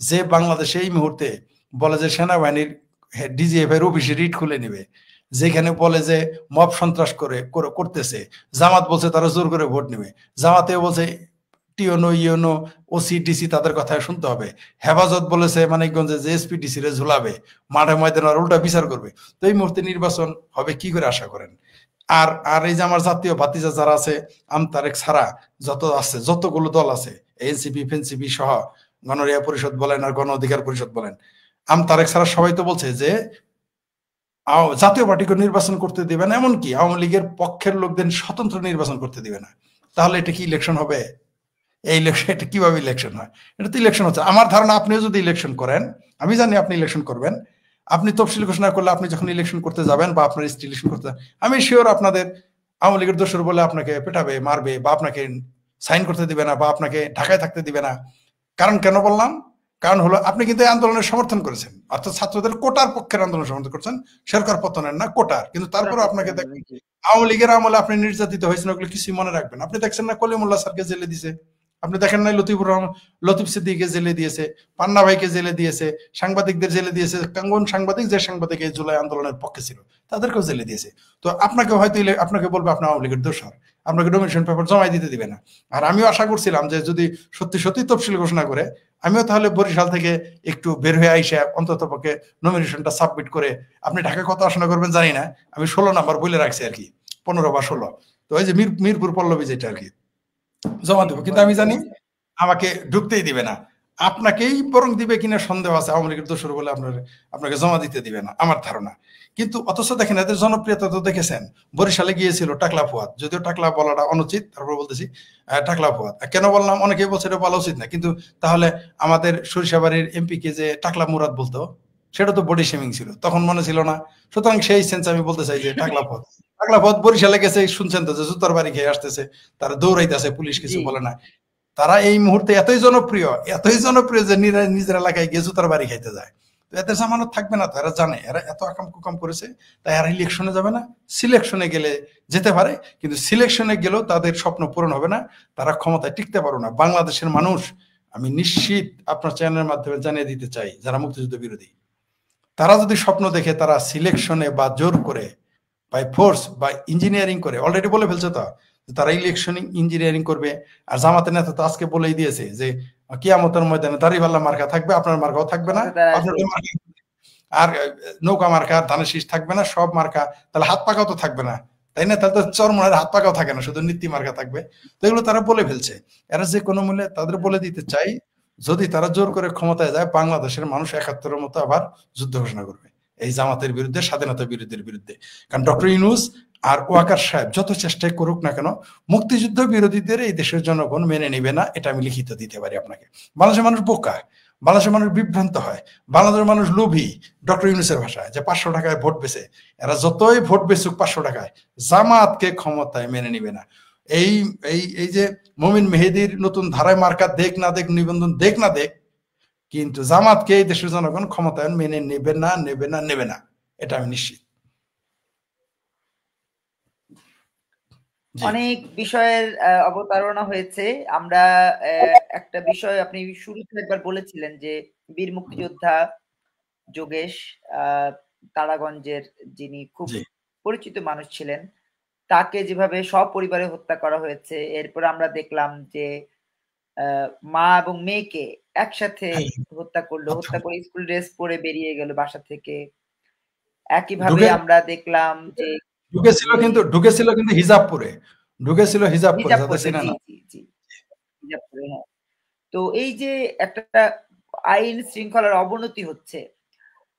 Speaker 2: যে বাংলাদেশে এই মুহূর্তে বলে যে সেনাবাহিনীর ডিজিএফ এর অফিসে রিট খুলে নেবে, যেখানে বলে যে মব সন্ত্রাস করতেছে, জামাত বলছে তারা জোর করে ভোট নেবে, জামাতে বলছে টিওনো ইউনো ওসি ডিসি তাদের কথা শুনতে হবে, হেফাজত বলেছে মানিকগঞ্জে যে এসপি ডিসি রে ঝুলাবে, মাঠে ময়দানে উল্টা বিচার করবে। তো এই মুহূর্তে নির্বাচন হবে কি করে আশা করেন? আর এই যে আমার জাতীয় ভাতিজা যারা আছে, আমতারেক ছাড়া যতগুলো দল আছে, এনসিপি ফেনসিপি সহ, গণরিয়া পরিষদ বলেন আর গণ অধিকার পরিষদ বলেন, আমতারেক ছাড়া সবাই তো বলছে যে জাতীয় পার্টিকে নির্বাচন করতে দিবে না, এমনকি আওয়ামী লীগের পক্ষের লোকদের স্বতন্ত্র নির্বাচন করতে দিবে না। তাহলে এটা কি ইলেকশন হবে? এই ইলেকশন, এটা কিভাবে ইলেকশন হয়? এটা তো ইলেকশন হচ্ছে। আমার ধারণা আপনিও যদি ইলেকশন করেন, আমি জানি আপনি ইলেকশন করবেন, আপনি তফসিল ঘোষণা করলে আপনি যখন ইলেকশন করতে যাবেন বা আপনার স্ত্রী ইলেকশন করতে, আমি শিওর আপনাদের আওয়ামী লীগের দোষর বলে আপনাকে পেটাবে, মারবে, বা আপনাকে সাইন করতে দিবে না, বা আপনাকে ঢাকায় থাকতে দিবে না। কারণ কেন বললাম? কারণ হলো আপনি কিন্তু এই আন্দোলনের সমর্থন করেছেন, অর্থাৎ ছাত্রদের কোটার পক্ষের আন্দোলন সমর্থন করছেন, সরকার পতনের না, কোটার। কিন্তু তারপরে আপনাকে দেখেন আওয়ামী লীগের আমলে আপনি নির্যাতিত হয়েছেন, ওগুলো কিছুই মনে রাখবেন। আপনি দেখছেন না কলিমুল্লাহ স্যারকে জেলে দিয়েছে, আপনি দেখেন না লতিফ সিদ্দিককে জেলে দিয়েছে, পান্না ভাইকে জেলে দিয়েছে, সাংবাদিকদের জেলে দিয়েছে, কাঙ্গন সাংবাদিক যে সাংবাদিক এই জুলাই আন্দোলনের পক্ষে ছিল তাদেরকেও জেলে দিয়েছে। তো আপনাকে হয়তো আপনাকে বলবে আপনি আওয়ামী লীগের দোষর, আপনাকে নমিনেশন পেপার জমাই দিতে দিবে না। আর আমিও আশা করছিলাম যে যদি সত্যি সত্যি তফসিল ঘোষণা করে আমিও তাহলে বরিশাল থেকে একটু বের হয়ে আইসা অন্তত পক্ষে নমিনেশনটা সাবমিট করে, আপনি ঢাকায় কত আসনা করবেন জানি না, আমি 16 নাম্বার বলে রাখছি আর কি, 15 বা 16, তো ওই যে মিরপুর পল্লবী যেটা আর কি জমা দেবো। কিন্তু আমি জানি আমাকে ঢুকতেই দিবে না, আপনাকেই বরং দিবে কিনা সন্দেহ আছে, আওয়ামী লীগের দোষর বলে আপনাকে জমা দিতে দিবে না আমার ধারণা। কিন্তু অথচ দেখেন এদের জনপ্রিয়তা তো দেখেছেন, বরিশালে গিয়েছিল টাকলা ফুয়াদ, যদিও টাকলা বলাটা অনুচিত, তারপর বলতেছি টাকলা ফুয়াদ কেন বললাম, অনেকেই বলছে এটা বলা উচিত না, কিন্তু তাহলে আমাদের সরিষাবাড়ির এমপি কে যে টাকলা মুরাদ বলতো সেটা তো বডি শেমিং ছিল, তখন মনে ছিল না। সুতরাং সেই সেন্স আমি বলতে চাই যে টাকলা পথ বরিশালে গেছে, শুনছেন তো যে জুতার বাড়ি খেয়ে আসতেছে, তারা দৌড়াইতেছে, পুলিশ কিছু বলে না। তারা এই মুহূর্তে এতই জনপ্রিয় যে নিজের এলাকায় গিয়ে জুতার বাড়ি খাইতে যায়। তো এতে জামানত থাকবে না তো, এরা জানে এরা এত আকাম কুকাম করেছে, তাই এরা ইলেকশনে যাবে না। সিলেকশনে গেলে যেতে পারে, কিন্তু সিলেকশনে গেলেও তাদের স্বপ্ন পূরণ হবে না, তারা ক্ষমতায় টিকতে পারবে না। বাংলাদেশের মানুষ, আমি নিশ্চিত আপনার চ্যানেলের মাধ্যমে জানিয়ে দিতে চাই, যারা মুক্তিযুদ্ধ বিরোধী, তারা যদি স্বপ্ন দেখে তারা সিলেকশনে বা জোর করে বাই ফোর্স বা ইঞ্জিনিয়ারিং করে, অলরেডি বলে ফেলছে তো তারা ইলেকশন ইঞ্জিনিয়ারিং করবে। আর জামাতের নেতা তো আজকে বলেই দিয়েছে যে কিয়ামতের ময়দানে দাঁড়িপাল্লা মার্কা থাকবে, আপনার মার্কাও থাকবে না, আর নৌকা মার্কা আর ধানের শীষ থাকবে না, সব মার্কা, তাহলে হাত পাকাও তো থাকবে না, তাই না? তাহলে তো চরমনের হাত পাকাও থাকে না, শুধু নীতি মার্কা থাকবে। তো এগুলো তারা বলে ফেলছে। এরা যে কোনো মূল্যে তাদের বলে দিতে চাই, যদি তারা জোর করে ক্ষমতায় যায়, বাংলাদেশের মানুষ ৭১-এর মতো আবার যুদ্ধ ঘোষণা করবে এই জামাতের বিরুদ্ধে, স্বাধীনতা বিরোধীর বিরুদ্ধে। কারণ ডক্টর ইউনূস আর ওয়াকার সাহেব যত চেষ্টাই করুক না কেন, মুক্তিযুদ্ধ বিরোধীদের এই দেশের জনগণ মেনে নিবে না, এটা আমি লিখিত দিতে পারি আপনাকে। বাংলাদেশের মানুষ বোকা, বাংলাদেশের মানুষ বিভ্রান্ত হয়, বাংলাদেশের মানুষ লোভী। ডক্টর ইউনূসের ভাষায় যে 500 টাকায় ভোট বেচে, এরা যতই ভোট বেচুক 500 টাকায়, জামাতকে ক্ষমতায় মেনে নিবে না। এই এই এই যে মমিন মেহেদির নতুন ধারায় মার্কা দেখ না দেখ, নিবন্ধন দেখ না দেখ, কিন্তু জামাতকে এই দেশের জনগণ ক্ষমতায়ন মেনে নেবে না, নেবে না, নেবে না, এটা আমি নিশ্চিত।
Speaker 1: অনেক বিষয়ের অবতারণা হয়েছে। আমরা একটা বিষয় আপনি শুরুতে একবার বলেছিলেন যে বীর মুক্তিযোদ্ধা যোগেশ তারাগঞ্জের, যিনি খুব পরিচিত মানুষ ছিলেন, তাকে যেভাবে সপরিবারে হত্যা করা হয়েছে। এরপর আমরা দেখলাম যে মা এবং মেয়েকে একসাথে হত্যা করলো, হত্যা করে স্কুল ড্রেস পরে বেরিয়ে গেল বাসা থেকে। একইভাবে আমরা দেখলাম যে
Speaker 2: ঢুকেছিল কিন্তু হিজাব পরে, হিজাব পরে,
Speaker 1: হিজাব পরে, হ্যাঁ। তো এই যে একটা আইন শৃঙ্খলার অবনতি হচ্ছে,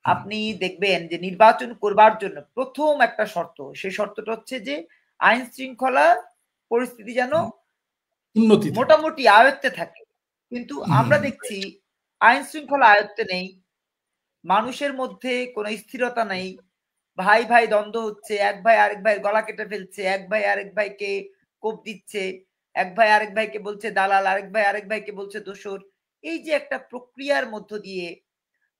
Speaker 1: আপনি দেখবেন যে নির্বাচন করবার জন্য প্রথম একটা শর্ত, সেই শর্তটা হচ্ছে যে আইন শৃঙ্খলা পরিস্থিতি যেন মোটামুটি আয়ত্তে থাকে। কিন্তু আমরা দেখছি আইন শৃঙ্খলা আয়ত্তে নেই, মানুষের মধ্যে কোনো স্থিরতা নেই, ভাই ভাই দ্বন্দ্ব হচ্ছে, এক ভাই আরেক ভাইয়ের গলা কেটে ফেলছে, এক ভাই আরেক ভাইকে কোপ দিচ্ছে, এক ভাই আরেক ভাইকে বলছে দালাল, আরেক ভাই আরেক ভাইকে বলছে দোসর। এই যে একটা প্রক্রিয়ার মধ্য দিয়ে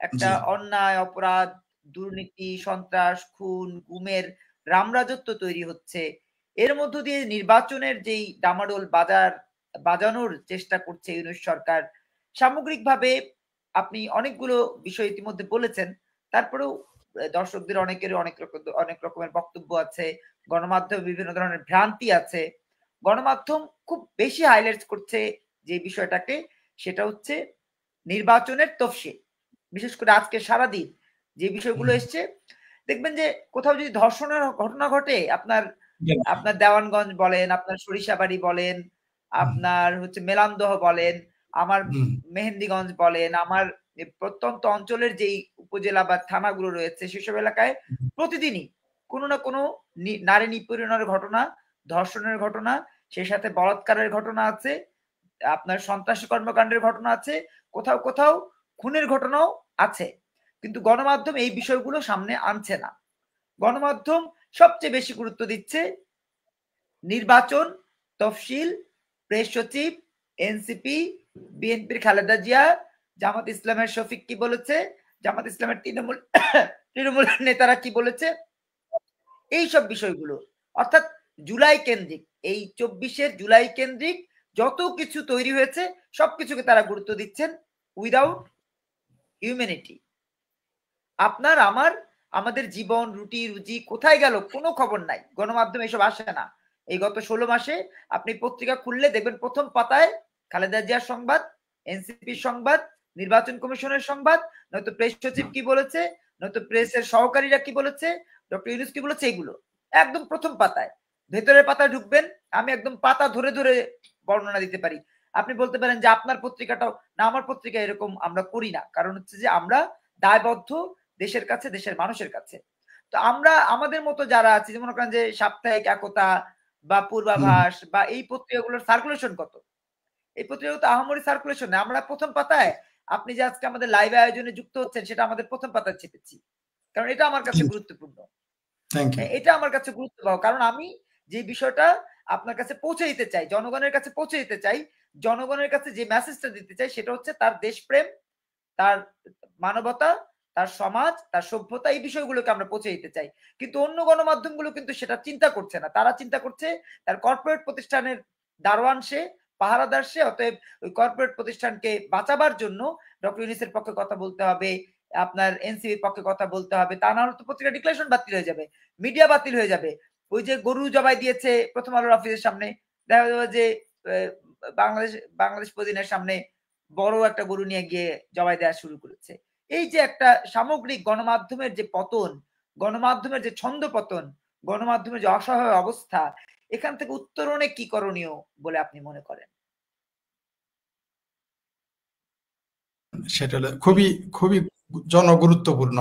Speaker 1: একটা অন্যায়, অপরাধ, দুর্নীতি, সন্ত্রাস, খুন, গুমের রামরাজত্ব তৈরি হচ্ছে, এর মধ্য দিয়ে নির্বাচনের যেই ডামাডোল বাজানোর চেষ্টা করছে ইউনূস সরকার, সামগ্রিকভাবে আপনি অনেকগুলো বিষয় ইতিমধ্যে বলেছেন। তারপরেও দর্শকদের অনেক রকমের বক্তব্য আছে, গণমাধ্যমে বিভিন্ন ধরনের ভ্রান্তি আছে। গণমাধ্যম খুব বেশি হাইলাইট করছে যে বিষয়টাকে, সেটা হচ্ছে নির্বাচনের তফসিল। বিশেষ করে আজকে সারাদিন যে বিষয়গুলো এসছে, দেখবেন যে কোথাও যদি ধর্ষণের ঘটনা ঘটে, আপনার দেওয়ানগঞ্জ বলেন, আপনার সরিষাবাড়ি বলেন, আপনার হচ্ছে মেলান্দহ বলেন, আমার মেহেন্দিগঞ্জ বলেন, আমার প্রত্যন্ত অঞ্চলের যেই উপজেলা বা থানাগুলো রয়েছে সেসব এলাকায় প্রতিদিনই কোনো না কোনো নারী নিপীড়নের ঘটনা, ধর্ষণের ঘটনা, সেই সাথে বলাৎকারের ঘটনা আছে, আপনার সন্ত্রাসী কর্মকাণ্ডের ঘটনা আছে, কোথাও কোথাও খুনের ঘটনাও আছে। কিন্তু গণমাধ্যম এই বিষয়গুলো সামনে আনছে না। গণমাধ্যম সবচেয়ে বেশি গুরুত্ব দিচ্ছে নির্বাচন, তফসিল, প্রেস সচিব, এনসিপি, বিএনপির খালেদা জিয়া, জামাত ইসলামের শফিক কি বলেছে, জামাত ইসলামের তৃণমূল নেতারা কি বলেছে, এই সব বিষয়গুলো। অর্থাৎ জুলাই কেন্দ্রিক, এই 24-এর জুলাই কেন্দ্রিক যত কিছু তৈরি হয়েছে সবকিছুকে তারা গুরুত্ব দিচ্ছেন উইদাউট হিউম্যানিটি। আপনার আমার আমাদের জীবন রুটি রুজি কোথায় গেল কোনো খবর নাই, গণমাধ্যমে এসব আসে না। এই গত 16 মাসে আপনি পত্রিকা খুললে দেখবেন প্রথম পাতায় খালেদা জিয়ার সংবাদ, এনসিপির সংবাদ, নির্বাচন কমিশনের সংবাদ, নয়তো প্রেস সচিব কি বলেছে, নয়তো প্রেসের সহকারীরা কি বলেছে, ডক্টর ইউনূস কি বলেছে, এইগুলো একদম প্রথম পাতায়। ভেতরের পাতায় ঢুকবেন, আমি একদম পাতা ধরে ধরে বর্ণনা দিতে পারি। আপনি বলতে পারেন যে আপনার পত্রিকাটাও না, আমার পত্রিকা এরকম আমরা করি না, কারণ হচ্ছে যে আমরা দায়বদ্ধ দেশের কাছে, দেশের মানুষের কাছে। তো আমরা আমাদের মতো যারা আছি, যেমন করেন যে সাপ্তাহিক একতা বা পূর্বাভাস বা এই পত্রিকাগুলোর সার্কুলেশন কত, এই পত্রিকা তো আহামরি সার্কুলেশন না। আমরা প্রথম পাতায়, আপনি যে আজকে আমাদের লাইভ আয়োজনে যুক্ত হচ্ছেন সেটা আমাদের প্রথম পাতায় ছেপেছি, কারণ এটা আমার কাছে গুরুত্বপূর্ণ। এটা আমার কাছে গুরুত্বপূর্ণ, কারণ আমি যে বিষয়টা আপনার কাছে পৌঁছে দিতে চাই, জনগণের কাছে পৌঁছে দিতে চাই, জনগণের কাছে যে মেসেজটা দিতে চাই সেটা হচ্ছে তার দেশপ্রেম, তার মানবতা, তার সমাজ, তার সভ্যতা, এই বিষয়গুলোকে আমরা পৌঁছে দিতে চাই। কিন্তু অন্য গণমাধ্যমগুলো কিন্তু সেটা চিন্তা করছে না। তারা চিন্তা করছে তার কর্পোরেট প্রতিষ্ঠানের দারোয়ান সে, পাহারাদার সে, অতএব ওই কর্পোরেট প্রতিষ্ঠানকে বাঁচাবার জন্য ডক্টর ইউনূসের পক্ষে কথা বলতে হবে, আপনার এনসিবির পক্ষে কথা বলতে হবে, তা না হলে তো পত্রিকা ডিক্লারেশন বাতিল হয়ে যাবে, মিডিয়া বাতিল হয়ে যাবে। ওই যে গরু জবাই দিয়েছে প্রথম আলোর অফিসের সামনে, দেখা যাবে যে বাংলাদেশ প্রতিদিনের সামনে বড় একটা গরু নিয়ে গিয়ে জবাই দেওয়া শুরু করেছে। এই যে একটা সামগ্রিক গণমাধ্যমের যে পতন, গণমাধ্যমের যে ছন্দ পতন, গণমাধ্যমের যে অসহায় অবস্থা, এখান থেকে উত্তরণে কি করণীয় বলে আপনি মনে করেন?
Speaker 2: সেটা হলো খুবই খুবই জনগুরুত্বপূর্ণ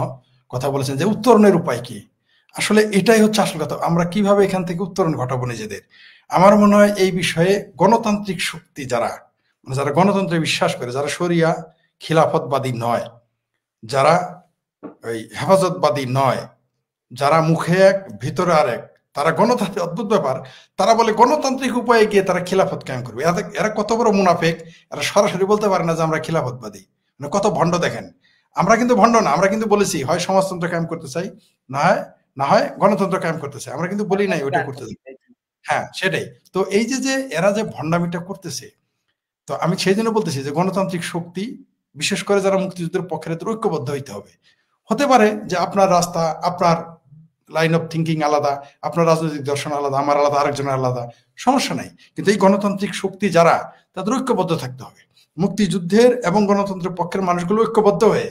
Speaker 2: কথা বলেছেন যে উত্তরণের উপায় কি। আসলে এটাই হচ্ছে আসল কথা, আমরা কিভাবে এখান থেকে উত্তরণ ঘটাবো নিজেদের। আমার মনে হয় এই বিষয়ে গণতান্ত্রিক শক্তি যারা, মানে যারা গণতন্ত্রে বিশ্বাস করে, যারা শরিয়া খিলাফতবাদী নয়, যারা ওই হেফাজতবাদী নয়, যারা মুখে এক ভিতরে আরেক, তারা গণতান্ত্রিক, অদ্ভুত ব্যাপার, তারা বলে গণতান্ত্রিক উপায়ে গিয়ে তারা খিলাফত কায়েম করবে। এরা কত বড় মুনাফেক, এরা সরাসরি বলতে পারে না যে আমরা খিলাফতবাদী। মানে কত ভণ্ড দেখেন। আমরা কিন্তু ভণ্ড না, আমরা কিন্তু বলেছি হয় সমাজতন্ত্র কায়েম করতে চাই, না হয় গণতন্ত্র কায়েম করতে চাই, আমরা কিন্তু বলি নাই ওইটা করতে চাই। হ্যাঁ সেটাই তো। এই যে এরা যে ভণ্ডামিটা করতেছে, তো আমি সেই জন্য বলতেছি যে গণতান্ত্রিক শক্তি, বিশেষ করে যারা মুক্তিযুদ্ধের পক্ষের, ঐক্যবদ্ধ হইতে হবে। হতে পারে যে আপনার রাস্তা, আপনার লাইন অফ থিঙ্কিং আলাদা, আপনার রাজনৈতিক দর্শন আলাদা, আমার আলাদা, আরেকজনের আলাদা, সমস্যা নাই, কিন্তু এই গণতান্ত্রিক শক্তি যারা, তাদের ঐক্যবদ্ধ থাকতে হবে। মুক্তিযুদ্ধের এবং গণতন্ত্রের পক্ষের মানুষগুলো ঐক্যবদ্ধ হয়ে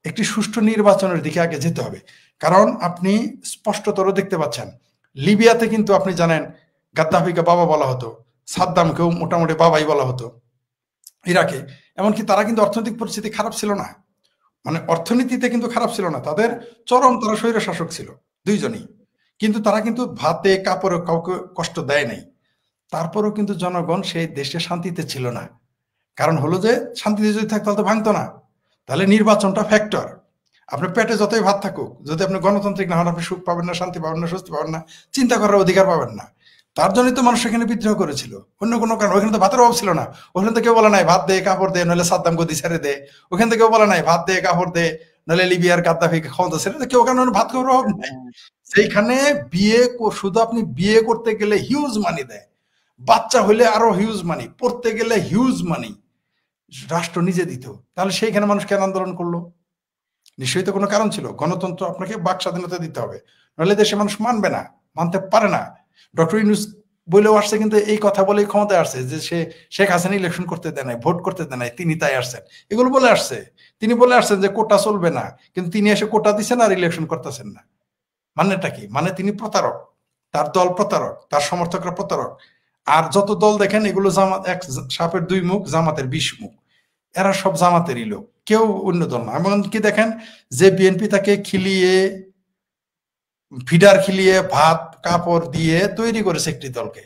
Speaker 2: একটি সুষ্ঠু নির্বাচনের দিকে আগে যেতে হবে। কারণ আপনি স্পষ্টতর দেখতে পাচ্ছেন, লিবিয়াতে কিন্তু আপনি জানেন গাদ্দাফিকে বাবা বলা হতো, সাদ্দামকেও মোটামুটি বাবাই বলা হতো। ইরাকে এমনকি তারা কিন্তু অর্থনৈতিক পরিস্থিতি খারাপ ছিল না, মানে অর্থনীতিতে কিন্তু খারাপ ছিল না, তাদের চরম, তারা স্বৈর শাসক ছিল দুইজনই, কিন্তু তারা কিন্তু ভাতে কাপড়ে কাউকে কষ্ট দেয় নাই। তারপরেও কিন্তু জনগণ সেই দেশে শান্তিতে ছিল না। কারণ হলো যে শান্তিতে যদি থাকতো তাহলে তো ভাঙতো না। তাহলে নির্বাচনটা ফ্যাক্টর। আপনার পেটে যতই ভাত থাকুক, যদি আপনি গণতান্ত্রিক না হন, আপনি সুখ পাবেন না, শান্তি পাবেন না, স্বস্তি পাবেন না, চিন্তা করার অধিকার পাবেন না। তার জন্যই তো মানুষ এখানে বিদ্রোহ করেছিল, অন্য কোনো কারণ। ওখানে তো ভাতের অভাব ছিল না, ওখানে তো কেউ বলে নাই ভাত দে কাপড় দে, নইলে সাদ্দাম গদি ছেড়ে দে। ওখান থেকে কেউ বলে নাই ভাত দে কাপড় দে, নইলে লিবিয়ার গাদ্দাফি ক্ষমতা ছেড়ে দে। কেউ ওখানে ভাত খাওয়ার অভাব নাই। সেইখানে শুধু আপনি বিয়ে করতে গেলে হিউজ মানি দেয়, বাচ্চা হইলে আরো হিউজ মানি, পড়তে গেলে হিউজ মানি রাষ্ট্র নিজে দিত। তাহলে সেইখানে মানুষ কেন আন্দোলন করলো? নিশ্চয়ই তো কোনো কারণ ছিল। গণতন্ত্র আপনাকে বাক স্বাধীনতা দিতে হবে, নাহলে দেশে মানুষ মানবে না, মানতে পারে না। ডক্টর ইউনূস বলেও আসছে, কিন্তু এই কথা বলেই ক্ষমতায় আসছে যে সে শেখ হাসিনা ইলেকশন করতে দেয় নাই, ভোট করতে দেয় নাই, তিনি তাই আসছেন। এগুলো বলে আসছে। তিনি বলে আসছেন যে কোটা চলবে না, কিন্তু তিনি এসে কোটা দিচ্ছেন আর ইলেকশন করতেছেন না। মানেটা কি? মানে তিনি প্রতারক, তার দল প্রতারক, তার সমর্থকরা প্রতারক। আর যত দল দেখেন এগুলো জামাত, এক সাপের দুই মুখ, জামাতের 20 মুখ। এরা সব জামাতেরই লোক, কেউ অন্য দল না। এমনকি দেখেন যে বিএনপি তাকে খিলিয়ে, ফিডার খিলিয়ে, ভাত কাপড় দিয়ে তৈরি করেছে একটি দলকে,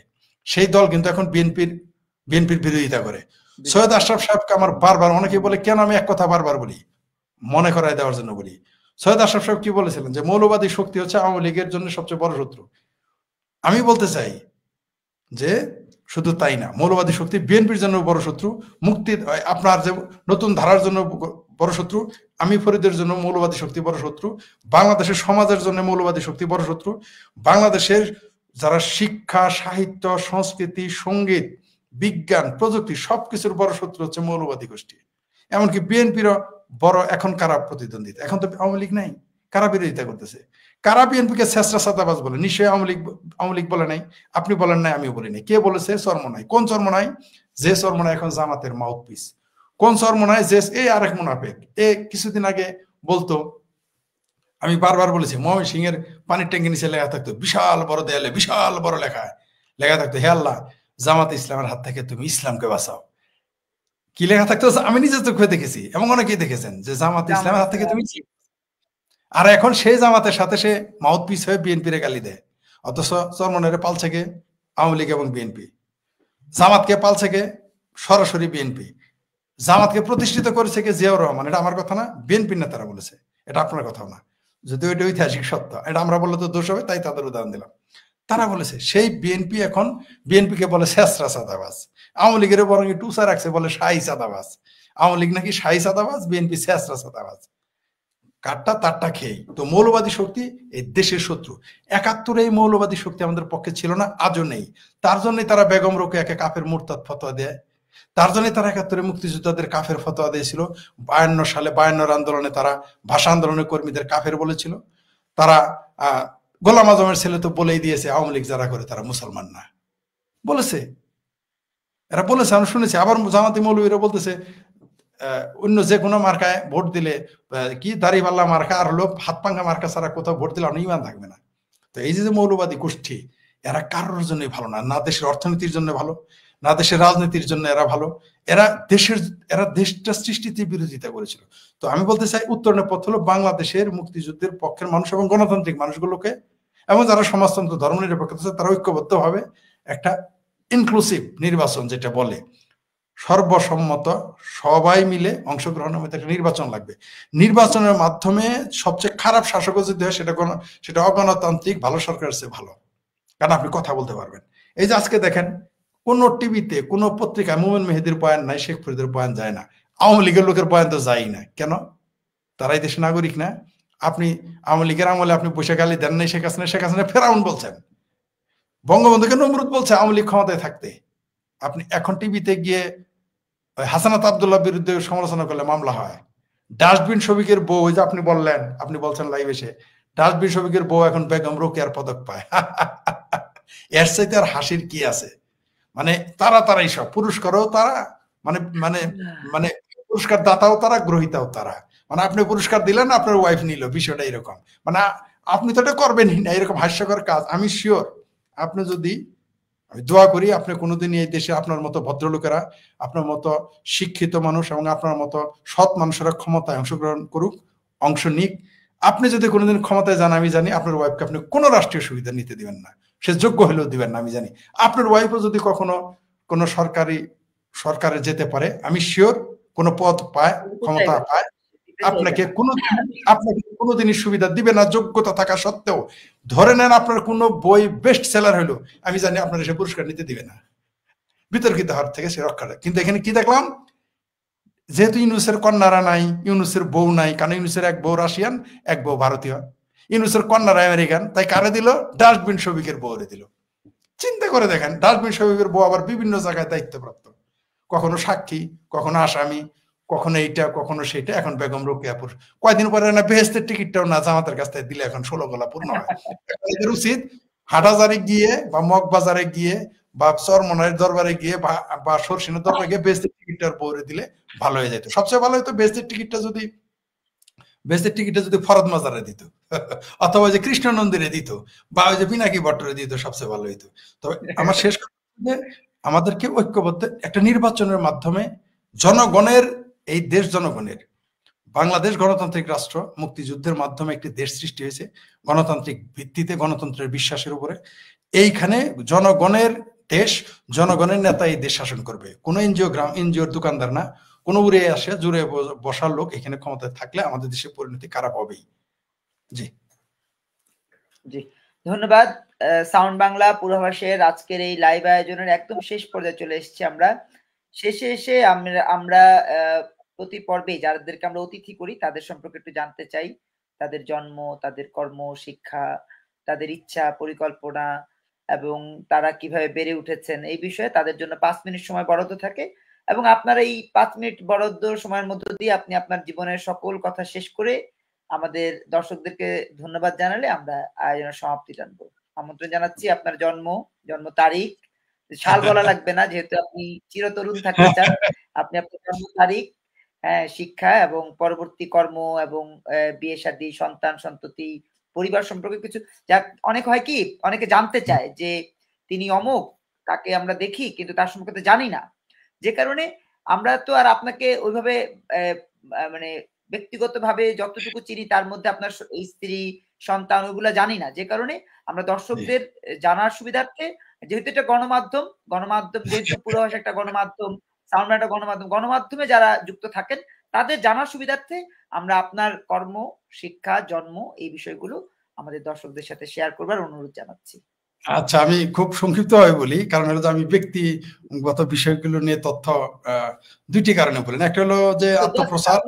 Speaker 2: সেই দল কিন্তু এখন বিএনপির বিরোধিতা করে। সৈয়দ আশরাফ সাহেবকে আমার বারবার, অনেকে বলে কেন আমি এক কথা বারবার বলি, মনে করায় দেওয়ার জন্য বলি। সৈয়দ আশরাফ সাহেব কি বলেছিলেন? যে মৌলবাদী শক্তি হচ্ছে আওয়ামী লীগের জন্য সবচেয়ে বড় শত্রু। আমি বলতে চাই যে শুধু তাই না, মৌলবাদী শক্তি বিএনপির জন্য বড় শত্রু, মুক্তি আপনার যে নতুন ধারার জন্য বড় শত্রু, আমি ফরিদের জন্য মৌলবাদী শক্তি বড় শত্রু, বাংলাদেশের সমাজের জন্য মৌলবাদী শক্তি বড় শত্রু, বাংলাদেশের যারা শিক্ষা, সাহিত্য, সংস্কৃতি, সঙ্গীত, বিজ্ঞান, প্রযুক্তি সবকিছুর বড় শত্রু হচ্ছে মৌলবাদী গোষ্ঠী। এমনকি বিএনপিরও বড় এখন কারা প্রতিদ্বন্দ্বিতা, এখন তো আওয়ামী লীগ নাই, কারা বিরোধিতা করতেছে, কারা বিএনপিকে ছেঁচড়া সাদাবাজ বলে? নিশ্চয়ই আওয়ামী লীগ বলে নাই, আপনি বলেন নাই, আমিও বলি নাই। কে বলেছে? চরমোনাই। কোন চরমোনাই? যে চরমোনাই এখন জামাতের মাউথপিস। কোন চরমোনাই? যে এই আরেক মুনাফেক। কিছুদিন আগে বলতো, আমি বারবার বলেছি, ময়মনসিংহ এর পানির ট্যাঙ্কি নিচে লেখা থাকতো বিশাল বড় দেয়ালে, বিশাল বড় লেখা থাকতো, হে আল্লাহ, জামাত ইসলামের হাত থেকে তুমি ইসলামকে বাঁচাও। কি লেখা থাকতো? আমি নিজে চোখে দেখেছি এবং অনেকেই দেখেছেন যে জামাত ইসলামের হাত থেকে তুমি। আর এখন সেই জামাতের সাথে সে মাউথপিস হয়ে বিএনপির গালি দেয়। অথচ চরমনের পালছে কে? আওয়ামী লীগ এবং বিএনপি। জামাতকে পালছে কে? সরাসরি বিএনপি। জামাতকে প্রতিষ্ঠিত করেছে কে? জিয়াউর রহমান। এটা আমার কথা না, বিএনপির নেতারা বলেছে, এটা আপনার কথাও না, যদিও এটা ঐতিহাসিক সত্য। এটা আমরা বললে তো দোষ হবে, তাই তাদের উদাহরণ দিলাম। তারা বলেছে সেই বিএনপি এখন বিএনপিকে বলে শেষরা চাঁদাবাজ, আওয়ামী লীগের বরং টুসা রাখছে, বলে শাহী চাঁদাবাজ। আওয়ামী লীগ নাকি শাহী চাঁদাবাজ, বিএনপি শেষরা চাঁদাবাজ। কাঠটা তারটা খেয়ে। তো মৌলবাদী শক্তি এই দেশের শত্রু। ৭১ এই মৌলবাদী শক্তি আমাদের পক্ষে ছিল না, আজও নেই। তার জন্যই তারা বেগম রোকেয়াকে কাফের মুরতাদ ফতোয়া দেয়, তার জন্যই তারা ৭১ মুক্তিযোদ্ধাদের কাফের ফতোয়া দিয়েছিল। ৫২ সালে ৫২ আন্দোলনে তারা ভাষা আন্দোলনের কর্মীদের কাফের বলেছিল। তারা গোলাম আজমের ছেলে তো বলেই দিয়েছে আওয়ামী লীগ যারা করে তারা মুসলমান না, বলেছে, এরা বলেছে, আমি শুনেছি। আবার জামাতি মৌলবীরা বলতেছে অন্য যে কোনো মার্কায় ভোট দিলে, কি দাড়িপাল্লা মার্কা আর হলো হাত পাঙ্গা মার্কা ছাড়া কোথাও ভোট দিলে অনেক ইমান থাকবে না। তো এই যে মৌলবাদী গোষ্ঠী, এরা কারোর জন্যই ভালো না, না দেশের অর্থনীতির জন্য ভালো, না দেশের রাজনীতির জন্য এরা ভালো। এরা দেশটা সৃষ্টিতে বিরোধিতা করেছিল। তো আমি বলতে চাই, উত্তরণের পথ হলো বাংলাদেশের মুক্তিযুদ্ধের পক্ষের মানুষ এবং গণতান্ত্রিক মানুষগুলোকে, এবং যারা সমাজতন্ত্র ধর্মনিরপেক্ষ তারা ঐক্যবদ্ধ ভাবে একটা ইনক্লুসিভ নির্বাচন, যেটা বলে সর্বসম্মত, সবাই মিলে অংশগ্রহণের মধ্যে একটা নির্বাচন লাগবে। নির্বাচনের মাধ্যমে সবচেয়ে খারাপ শাসকও যদি হয় সেটা অগণতান্ত্রিক ভালো সরকারের চেয়ে ভালো, কারণ আপনি কথা বলতে পারবেন। এই যে আজকে দেখেন, কোন টিভিতে কোন পত্রিকায় মোমেন মেহেদির বয়ান নাই, শেখ ফরিদের বয়ান যায় না, আওয়ামী লীগের লোকের বয়ান তো যায় না। কেন? তারাই দেশের নাগরিক না। আপনি আওয়ামী লীগের আমলে আপনি বসে গালি দেন নাই শেখ হাসিনা ফেরাউন বলছেন, বঙ্গবন্ধুকে নমরুদ বলছে আওয়ামী লীগ ক্ষমতায় থাকতে। আপনি এখন টিভিতে গিয়ে হাসানাত আব্দুল্লাহ বিরুদ্ধে সমালোচনা করলে মামলা হয়। ডাস্টবিন শ্রমিকের বউ, ওই যে আপনি বলছেন লাইভ এসে, ডাস্টবিন শ্রমিকের বউ এখন বেগম রোকেয়ার পদক পায়। এর চাইতে আর হাসির কি আছে? মানে তারাই সব পুরস্কারও তারা, মানে মানে মানে পুরস্কার দাতাও তারা, গ্রহীতাও তারা। মানে আপনি পুরস্কার দিলেন, আপনার ওয়াইফ নিল, বিষয়টা এরকম। মানে আপনি তো এটা করবেনই না, এরকম হাস্যকর কাজ। আমি শিওর আপনি যদি, আমি দোয়া করি আপনি কোনোদিন এই দেশে আপনার মতো ভদ্রলোকেরা, আপনার মতো শিক্ষিত মানুষ এবং আপনার মতো সৎ মানুষেরা ক্ষমতায় অংশগ্রহণ করুক, অংশ নিক। আপনি যদি কোনোদিন ক্ষমতায় যান, আমি জানি আপনার ওয়াইফকে আপনি কোনো রাষ্ট্রীয় সুবিধা নিতে দিবেন না, সে যোগ্য হলেও দিবেন না, আমি জানি। আপনার ওয়াইফও যদি কখনো কোনো সরকারে যেতে পারে, আমি শিওর কোনো পদ পায়, ক্ষমতা পায়, আপনাকে কোনোদিনই সুবিধা দিবে না, যোগ্যতা থাকা সত্ত্বেও। ধরে নেন আপনার কোনো বই বেস্ট সেলার হলো, আমি জানি আপনার সে পুরস্কার নিতে দিবে না, বিতর্কিত হওয়ার থেকে সে রক্ষা দেয়। কিন্তু এখানে কি দেখলাম, যেহেতু ইউনুসের কন্যারা নাই, ইউনুসের বউ নাই, কারণ ইউনুসের এক বউ রাশিয়ান, এক বউ ভারতীয়, ইউনুসের কন্যারা আমেরিকান, তাই কারে দিল? ডাস্টবিন শ্রমিকের বউরে দিল। চিন্তা করে দেখেন, ডাস্টবিন শ্রমিকের বউ আবার বিভিন্ন জায়গায় দায়িত্বপ্রাপ্ত, কখনো সাক্ষী, কখনো আসামি, কখনো এইটা, কখনো সেইটা। এখন বেগম রোকেয়াপুর কয়দিন পরে না বেহেস্তের টিকিটটাও না জামাতের কাছ থেকে দিলে এখন ১৬ গলা পূর্ণ হয়। এদের উচিত হাটহাজারে গিয়ে বা মগবাজারে গিয়ে বা চরমনাইয়ের দরবারে গিয়ে বা সরসিনের দরবারে গিয়ে বেহেস্তের টিকিটটার পরে দিলে ভালো হয়ে যেত। সবচেয়ে ভালো হতো বেহেস্তের টিকিটটা যদি ফরদ মাজারে দিত, অথবা যে কৃষ্ণ মন্দিরে দিত, বা ওই যে পিনাকি বট্টরে দিত, সবচেয়ে ভালো হইতো। তবে আমার শেষ কথা, আমাদেরকে ঐক্যবদ্ধ একটা নির্বাচনের মাধ্যমে জনগণের, এই দেশ জনগণের, বাংলাদেশ গণতান্ত্রিক রাষ্ট্র, মুক্তিযুদ্ধের মাধ্যমে একটি দেশ সৃষ্টি হয়েছে গণতান্ত্রিক ভিত্তিতে, গণতন্ত্রের বিশ্বাসের উপরে। এইখানে জনগণের দেশ, জনগণের নেতা এই দেশ শাসন করবে, কোনো এনজিওর দোকানদার না, কোনো উড়ে আসে জুড়ে বসার লোক এখানে ক্ষমতায় থাকলে আমাদের দেশের পরিণতি খারাপ হবেই। জি
Speaker 1: জি ধন্যবাদ। সাউন্ড বাংলা পূর্বাভাসের আজকের এই লাইভ আয়োজনের একদম শেষ পর্যায়ে চলে এসেছি আমরা। শেষে এসে আমরা প্রতি পর্বে যাদেরকে আমরা অতিথি করি তাদের সম্পর্কে একটু জানতে চাই। তাদের জন্ম, তাদের কর্ম, শিক্ষা, তাদের ইচ্ছা, পরিকল্পনা এবং তারা কিভাবে বেড়ে উঠেছেন এই বিষয়ে তাদের জন্য 5 মিনিট সময় বরাদ্দ থাকে এবং আপনার এই 5 মিনিট বরাদ্দ সময়ের মধ্য দিয়ে আপনি আপনার জীবনের সকল কথা শেষ করে আমাদের দর্শকদেরকে ধন্যবাদ জানালে আমরা আয়োজনের সমাপ্তি টানবো। আমন্ত্রণ জানাচ্ছি আপনার জন্ম তারিখ, সাল বলা লাগবে না যেহেতু আপনি চিরতরুণ থাকতে চান। আপনি আপনার জন্ম তারিখ, শিক্ষা এবং পরবর্তী কর্ম এবং বিয়ে-শাদী, সন্তান-সন্ততি, পরিবার সম্পর্কে কিছু যা অনেক হয় কি অনেকে জানতে চায় যে তিনি অমুক, তাকে আমরা দেখি কিন্তু তার সম্পর্কে তো জানি না। যে কারণে আমরা তো আর আপনাকে ওইভাবে মানে ব্যক্তিগতভাবে যতটুকু চিনি তার মধ্যে আপনার স্ত্রী, সন্তান ওগুলা জানি না। যে কারণে আমরা দর্শকদের জানার সুবিধার্থে যেহেতু এটা গণমাধ্যম যেহেতু পূর্বাভাস একটা গণমাধ্যম, সাউন্ড একটা গণমাধ্যমে যারা যুক্ত থাকেন তাদের জানার সুবিধার্থে আমরা আপনার কর্ম, শিক্ষা, জন্ম এই বিষয়গুলো আমাদের দর্শকদের সাথে শেয়ার করবার অনুরোধ জানাচ্ছি।
Speaker 2: আচ্ছা, আমি খুব সংক্ষিপ্তভাবে বলি, কারণ হলো যে আমি ব্যক্তিগত বিষয়গুলো নিয়ে তথ্য দুইটি কারণে বলি। একটা হলো যে আত্মপ্রচার,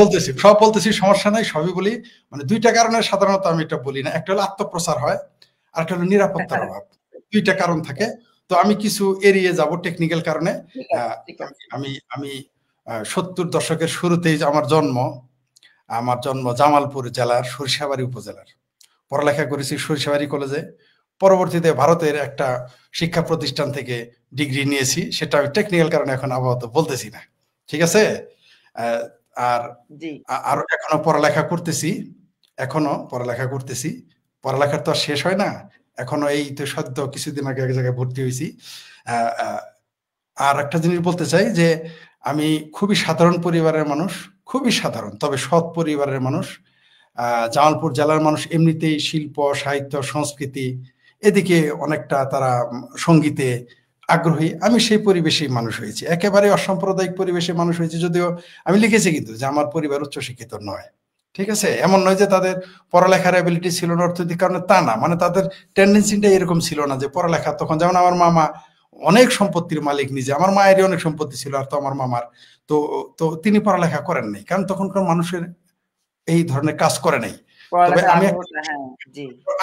Speaker 2: বলতেছি সব বলতেছি, সমস্যা নাই, সবই বলি। মানে দুইটা কারণে সাধারণত আমি এটা বলি না। একটা হলো আত্মপ্রচার হয়, আর একটা হলো নিরাপত্তার অভাব। দুইটা কারণ থাকে। তো আমি কিছু এড়িয়ে যাব টেকনিক্যাল কারণে। আমি 70 দশকের শুরুতেই আমার জন্ম জামালপুর জেলার সরিষাবাড়ি উপজেলার। পড়ালেখা করেছি সরিষাবাড়ি কলেজে। পরবর্তীতে ভারতের একটা শিক্ষা প্রতিষ্ঠান থেকে ডিগ্রি নিয়েছি, সেটা আমি টেকনিক্যাল কারণে এখন আপাতত বলতেছি না, ঠিক আছে। আর এখনো পড়ালেখা করতেছি, পড়ালেখার তো আর শেষ হয় না। এখনো এই তো সদ্য কিছুদিন আগে এক জায়গায় ভর্তি হয়েছি। আর একটা জিনিস বলতে চাই যে আমি খুবই সাধারণ পরিবারের মানুষ, খুবই সাধারণ তবে সৎ পরিবারের মানুষ। জামালপুর জেলার মানুষ এমনিতেই শিল্প, সাহিত্য, সংস্কৃতি এদিকে অনেকটা তারা সঙ্গীতে আগ্রহী। আমি সেই পরিবেশেই মানুষ হয়েছি, একেবারে অসাম্প্রদায়িক পরিবেশে মানুষ হয়েছি। যদিও আমি লিখেছি কিন্তু যে আমার পরিবার উচ্চশিক্ষিত নয়, ঠিক আছে। এমন নয় যে তাদের পড়ালেখার অ্যাবিলিটি ছিল না অর্থনৈতিক কারণে, তা না। মানে তাদের টেন্ডেন্সিটা এরকম ছিল না যে পড়ালেখা, তখন যেমন আমার মামা অনেক সম্পত্তির মালিক নিজে, আমার মায়েরই অনেক সম্পত্তি ছিল, আর তো আমার মামার তো তিনি পড়ালেখা করেন নাই, কারণ তখনকার মানুষের এই ধরনের কাজ করে নাই। তবে আমি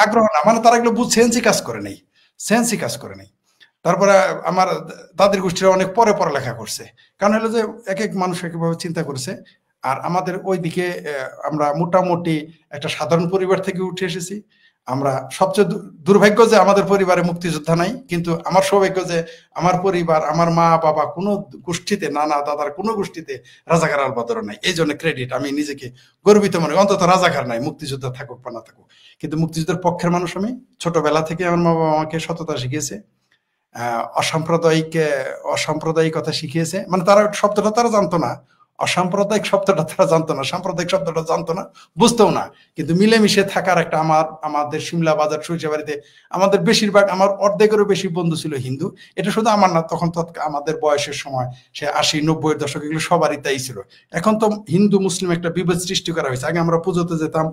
Speaker 2: আগ্রহ না, মানে তারা এগুলো সেন্সই কাজ করে নাই। তারপরে আমার দাদির গোষ্ঠীরা অনেক পরে পড়ালেখা করছে, কারণ হলো যে এক এক মানুষ একভাবে চিন্তা করেছে। আর আমাদের ওইদিকে আমরা মোটামুটি একটা সাধারণ পরিবার থেকে উঠে এসেছি। আমরা সবচেয়ে দুর্ভাগ্য যে আমাদের পরিবারে মুক্তিযোদ্ধা নাই, কিন্তু আমার সৌভাগ্য যে আমার পরিবার, আমার মা বাবা কোনো গোষ্ঠীতে, নানা দাদার কোনো গোষ্ঠীতে রাজাকার আলবদর নাই। এই জন্য ক্রেডিট, আমি নিজেকে গর্বিত মনে করি। অন্তত রাজাকার নাই, মুক্তিযোদ্ধা থাকুক বা না থাকুক, কিন্তু মুক্তিযুদ্ধের পক্ষের মানুষ আমি। ছোটবেলা থেকে আমার মা বাবা আমাকে সততা শিখিয়েছে, অসাম্প্রদায়িকতা শিখিয়েছে। মানে তারা শব্দটা তারা জানতো না, অসাম্প্রদায়িক শব্দটা তারা জানতো না, সাম্প্রদায়িক শব্দটা জানতো না, বুঝতেও না। কিন্তু মিলেমিশে থাকার একটা আমাদের সিমলা বাজার সরিষাবাড়িতে আমাদের বেশিরভাগ, আমার অর্ধেকেরও বেশি বন্ধু ছিল হিন্দু। এটা শুধু আমার না, তখন তো আমাদের বয়সের সময় সে 80-90-এর দশক, এগুলো সবারই তাই ছিল। এখন তো হিন্দু মুসলিম একটা বিভেদ সৃষ্টি করা হয়েছে। আগে আমরা পুজোতে যেতাম,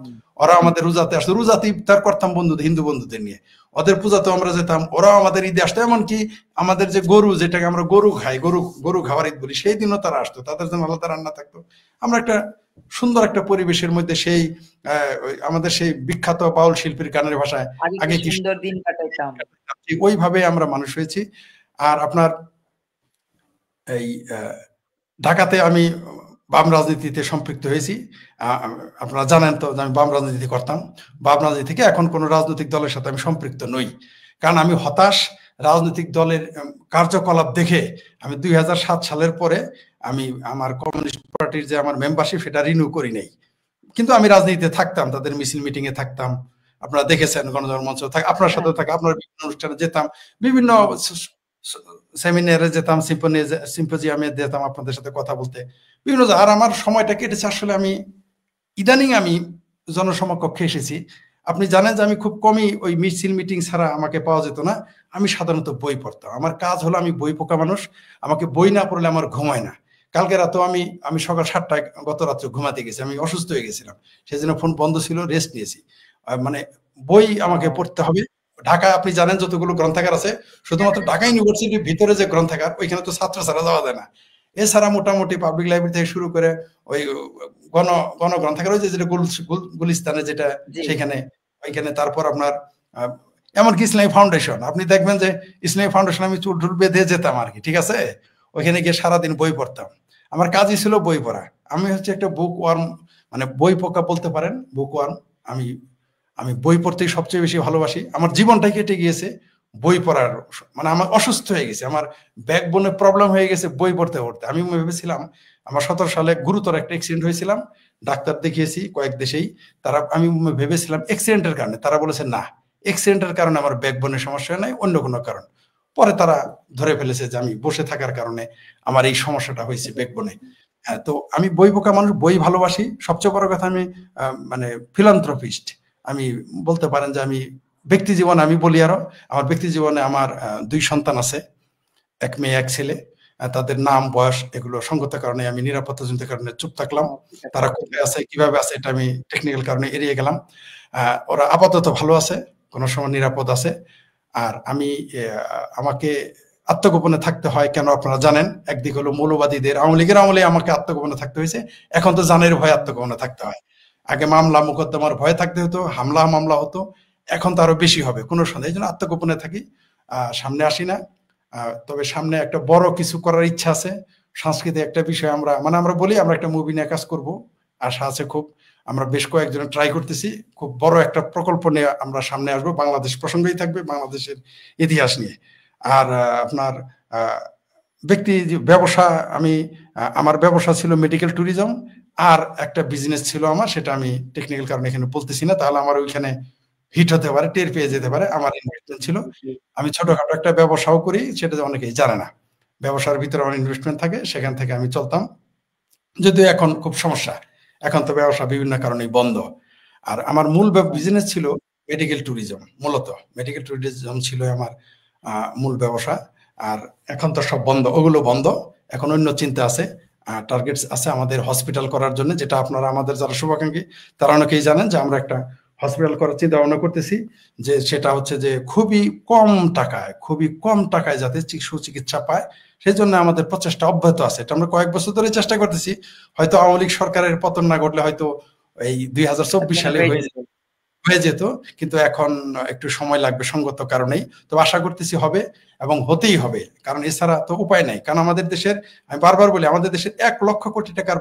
Speaker 2: ওরা আমাদের রোজাতে আসতো, রোজাতে ইফতার করতাম হিন্দু বন্ধুদের নিয়ে, ওদের পূজাতেও আমরা যেতাম, ওরাও আমাদের ঈদে আসতো। এমনকি আমাদের যে গরু, যেটাকে আমরা গরু খাই, গরু খাওয়ার ঈদ বলি, সেই দিনও তারা আসতো, তাদের জন্য আলাদা রান্না থাকতো। আমরা একটা সুন্দর একটা পরিবেশের মধ্যে সেই আমাদের সেই বিখ্যাত বাউল শিল্পীর গানের ভাষায় আগে কি সুন্দর দিন কাটাইতাম, ওইভাবে আমরা মানুষ হয়েছি। আর আপনার এই ঢাকাতে আমি বাম রাজনীতিতে সম্পৃক্ত হয়েছি। আপনারা জানেন তো আমি বাম রাজনীতি করতাম। বাম রাজনীতি থেকে এখন কোনো রাজনৈতিক দলের সাথে আমি সম্পৃক্ত নই, কারণ আমি হতাশ। রাজনৈতিক দলের কার্যকলাপ দেখে আমি 2007 সালের পরে আমি আমার কমিউনিস্ট পার্টির যে আমার মেম্বারশিপ সেটা রিনিউ করি নাই। কিন্তু আমি রাজনীতিতে থাকতাম, তাদের মিছিল মিটিং এ থাকতাম, আপনারা দেখেছেন গণজাগরণ মঞ্চ, আপনার সাথে থাকা, আপনার বিভিন্ন অনুষ্ঠানে যেতাম, বিভিন্ন সেমিনারে যেতাম, সিম্পোজিয়ামে যেতাম আপনাদের সাথে কথা বলতে, বিভিন্ন। আর আমার সময়টা কেটেছে আসলে আমি ইদানিং আমি জনসমকক্ষে এসেছি। আপনি জানেন যে আমি খুব কমই ওই মিছিল মিটিং ছাড়া আমাকে পাওয়া যেত না। আমি সাধারণত বই পড়তাম, আমার কাজ হলো আমি বই পোকা মানুষ, আমাকে বই না পড়লে আমার ঘুমায় না। কালকে রাতেও আমি সকাল 7টায় গত রাত্রে ঘুমাতে গেছি, আমি অসুস্থ হয়ে গেছিলাম, সেজন্য ফোন বন্ধ ছিল, রেস্ট নিয়েছি। মানে বই আমাকে পড়তে হবে। ঢাকায় আপনি জানেন যতগুলো গ্রন্থাগার আছে, শুধুমাত্র ঢাকা ইউনিভার্সিটির ভিতরে যে গ্রন্থাগার, ওইখানে তো ছাত্র ছাড়া যাওয়া যায় না। এছাড়া মোটামুটি পাবলিক লাইব্রেরি থেকে শুরু করে ওই গণ গণ গ্রন্থাগার, ওই যে যেটা গুলিস্তানে যেটা, সেখানে ওইখানে, তারপর আপনার এমনকি ইসলামী ফাউন্ডেশন, আপনি দেখবেন যে ইসলামী ফাউন্ডেশন আমি চুল টুল বেঁধে যেতাম আর কি, ঠিক আছে। ওইখানে গিয়ে সারাদিন বই পড়তাম। আমার কাজই ছিল বই পড়া। আমি হচ্ছে একটা বুক ওয়ার্ম, মানে বই পোকা বলতে পারেন, বুক ওয়ার্ম। আমি আমি বই পড়তেই সবচেয়ে বেশি ভালোবাসি। আমার জীবনটাই কেটে গিয়েছে বই পড়ার, মানে আমার অসুস্থ হয়ে গেছে, আমার ব্যাকবোনে প্রবলেম হয়ে গেছে বই পড়তে পড়তে। আমি ভেবেছিলাম, আমার 17 সালে গুরুতর একটা অ্যাক্সিডেন্ট হয়েছিলাম, ডাক্তার দেখিয়েছি কয়েক দেশেই, তারা, আমি ভেবেছিলাম অ্যাক্সিডেন্টের কারণে, তারা বলেছে না, অ্যাক্সিডেন্টের কারণে আমার ব্যাকবোনের সমস্যা নাই, অন্য কোনো কারণ। পরে তারা ধরে ফেলেছে যে আমি বসে থাকার কারণে আমার এই সমস্যাটা হয়েছে ব্যাকবোনে। হ্যাঁ, তো আমি বই পোকা মানুষ, বই ভালোবাসি। সবচেয়ে বড় কথা, আমি মানে ফিলান্থ্রপিস্ট। আমি বলতে পারেন যে আমি ব্যক্তি জীবনে, আমি বলি আরো, আমার ব্যক্তি জীবনে আমার 2 সন্তান আছে, 1 মেয়ে 1 ছেলে। তাদের নাম বয়স এগুলো সঙ্গত কারণে আমি নিরাপত্তাজনিত কারণে চুপ থাকলাম। তারা কোথায় আছে কিভাবে আছে এটা আমি টেকনিক্যাল কারণে এড়িয়ে গেলাম। ওরা আপাতত ভালো আছে, কোনো সময় নিরাপদ আছে। আর আমি আমাকে আত্মগোপনে থাকতে হয় কেন আপনারা জানেন। একদিক হলো মৌলবাদীদের, আওয়ামী লীগের আমলে আমাকে আত্মগোপনে থাকতে হয়েছে, এখন তো জানের ভয়ে আত্মগোপনে থাকতে হয়। আগে মামলা মোকদ্দমার ভয় থাকতে হতো, হামলা মামলা হতো, এখন তো আরো বেশি হবে কোনো সন্দেহ। এই জন্য আত্মগোপনে থাকি, সামনে আসি না। তবে সামনে একটা বড় কিছু করার ইচ্ছা আছে, সাংস্কৃতিক একটা বিষয়। আমরা, মানে আমরা বলি আমরা একটা মুভি নিয়ে কাজ করব, আশা আছে খুব। আমরা বেশ কয়েকজন ট্রাই করতেছি, খুব বড় একটা প্রকল্প নিয়ে আমরা সামনে আসবো, বাংলাদেশ প্রসঙ্গই থাকবে, বাংলাদেশের ইতিহাস নিয়ে। আর আপনার ব্যক্তি ব্যবসা, আমি আমার ব্যবসা ছিল মেডিকেল ট্যুরিজম, আর একটা বিজনেস ছিল আমার, সেটা আমি টেকনিক্যাল কারণে এখানে বলতেছি না, তাহলে আমার ওইখানে হিট হতে পারে, টের পেয়ে যেতে পারে। আমার ইনভেস্টমেন্ট ছিল, আমি ছোটখাটো একটা ব্যবসাও করি, সেটা অনেকেই জানে না। ব্যবসার ভিতরে আমার ইনভেস্টমেন্ট থাকে, সেখান থেকে আমি চলতাম। যদিও এখন খুব সমস্যা, এখন তো ব্যবসা বিভিন্ন কারণেই বন্ধ। আর আমার মূল বিজনেস ছিল মেডিকেল ট্যুরিজম, মূলত মেডিকেল ট্যুরিজম ছিল আমার মূল ব্যবসা। আর এখন তো সব বন্ধ, ওগুলো বন্ধ। এখন অন্য চিন্তা আছে, টার্গেটস আছে আমাদের হসপিটাল করার জন্য, যেটা আপনারা, আমাদের যারা শুভাকাঙ্ক্ষী তারা অনেকেই জানেন যে আমরা একটা হসপিটাল করার চিন্তা ভাবনা করতেছি। যে সেটা হচ্ছে যে খুবই কম টাকায় যাতে সুচিকিৎসা পায়, সেই জন্য আমাদের প্রচেষ্টা অব্যাহত আছে। এটা আমরা কয়েক বছর ধরে চেষ্টা করতেছি। হয়তো আওয়ামী লীগ সরকারের পতন না ঘটলে হয়তো এই 2024 সালে হয়ে যেত, কিন্তু এখন একটু সময় লাগবে সঙ্গত কারণেই। তো আশা করতেছি হবে, এবং হতেই হবে, কারণ এছাড়া তো উপায় নাই। কারণ আমাদের দেশের, আমি বারবার বলি, আমাদের দেশের 1 লক্ষ কোটি টাকার,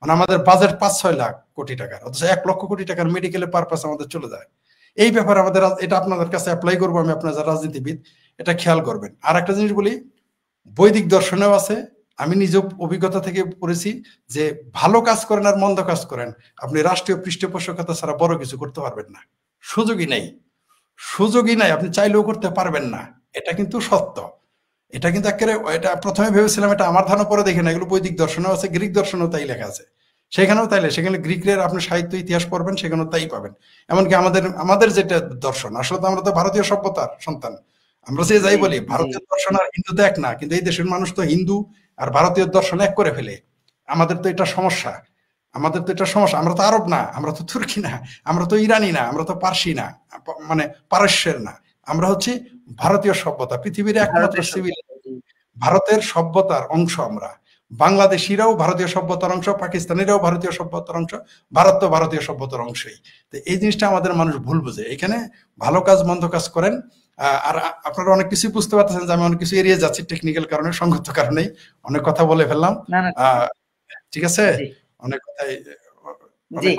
Speaker 2: মানে আমাদের বাজেট 5-6 লাখ কোটি টাকার, অথচ 1 লক্ষ কোটি টাকার মেডিকেলের পারপাস আমাদের চলে যায়। এই ব্যাপারে আমাদের, এটা আপনাদের কাছে অ্যাপ্লাই করবো আমি, আপনারা যারা রাজনীতিবিদ এটা খেয়াল করবেন। আর একটা জিনিস বলি, বৈদিক দর্শনেও আছে, আমি নিজ অভিজ্ঞতা থেকে পড়েছি, যে ভালো কাজ করেন আর মন্দ কাজ করেন, আপনি রাষ্ট্রীয় পৃষ্ঠপোষকতা ছাড়া বড় কিছু করতে পারবেন না। সুযোগই নাই, সুযোগই নাই, আপনি চাইলেও করতে পারবেন না। এটা কিন্তু সত্য। এটা কিন্তু একেবারে, এটা প্রথমে ভেবেছিলাম এটা আমার ধারণা, পরে দেখে না, এগুলো বৈদিক দর্শনেও আছে, গ্রিক দর্শনেও তাই লেখা আছে। সেখানেও তাই, সেখানে গ্রিকের আপনি সাহিত্য ইতিহাস পড়বেন, সেখানেও তাই পাবেন। এমনকি আমাদের যেটা দর্শন, আসলে তো আমরা তো ভারতীয় সভ্যতার সন্তান। আমরা যে যাই বলি, ভারতীয় দর্শন আর হিন্দু তো এক না, কিন্তু এই দেশের মানুষ তো হিন্দু আর ভারতীয় দর্শন এক করে ফেলে। আমাদের তো এটা সমস্যা, আমরা তো আরব না, আমরা তো তুর্কি না, আমরা তো ইরানি না, আমরা তো পার্সি না, মানে পারস্যের না, আমরা হচ্ছে ভারতীয় সভ্যতা, পৃথিবীর একমাত্র সিভিল, ভারতের সভ্যতার অংশ আমরা। বাংলাদেশিরাও ভারতীয় সভ্যতার অংশ, পাকিস্তানিরাও ভারতীয় সভ্যতার অংশ, ভারত তো ভারতীয় সভ্যতার অংশই। তো এই জিনিসটা আমাদের মানুষ ভুল বুঝে। এখানে ভালো কাজ মন্দ কাজ করেন। আর আপনারা অনেক কিছু বুঝতে পারতেছেন যে আমি অনেক কিছু এড়িয়ে যাচ্ছি টেকনিক্যাল কারণে, সঙ্গত কারণেই অনেক কথা বলে ফেললাম। ঠিক আছে, অনেক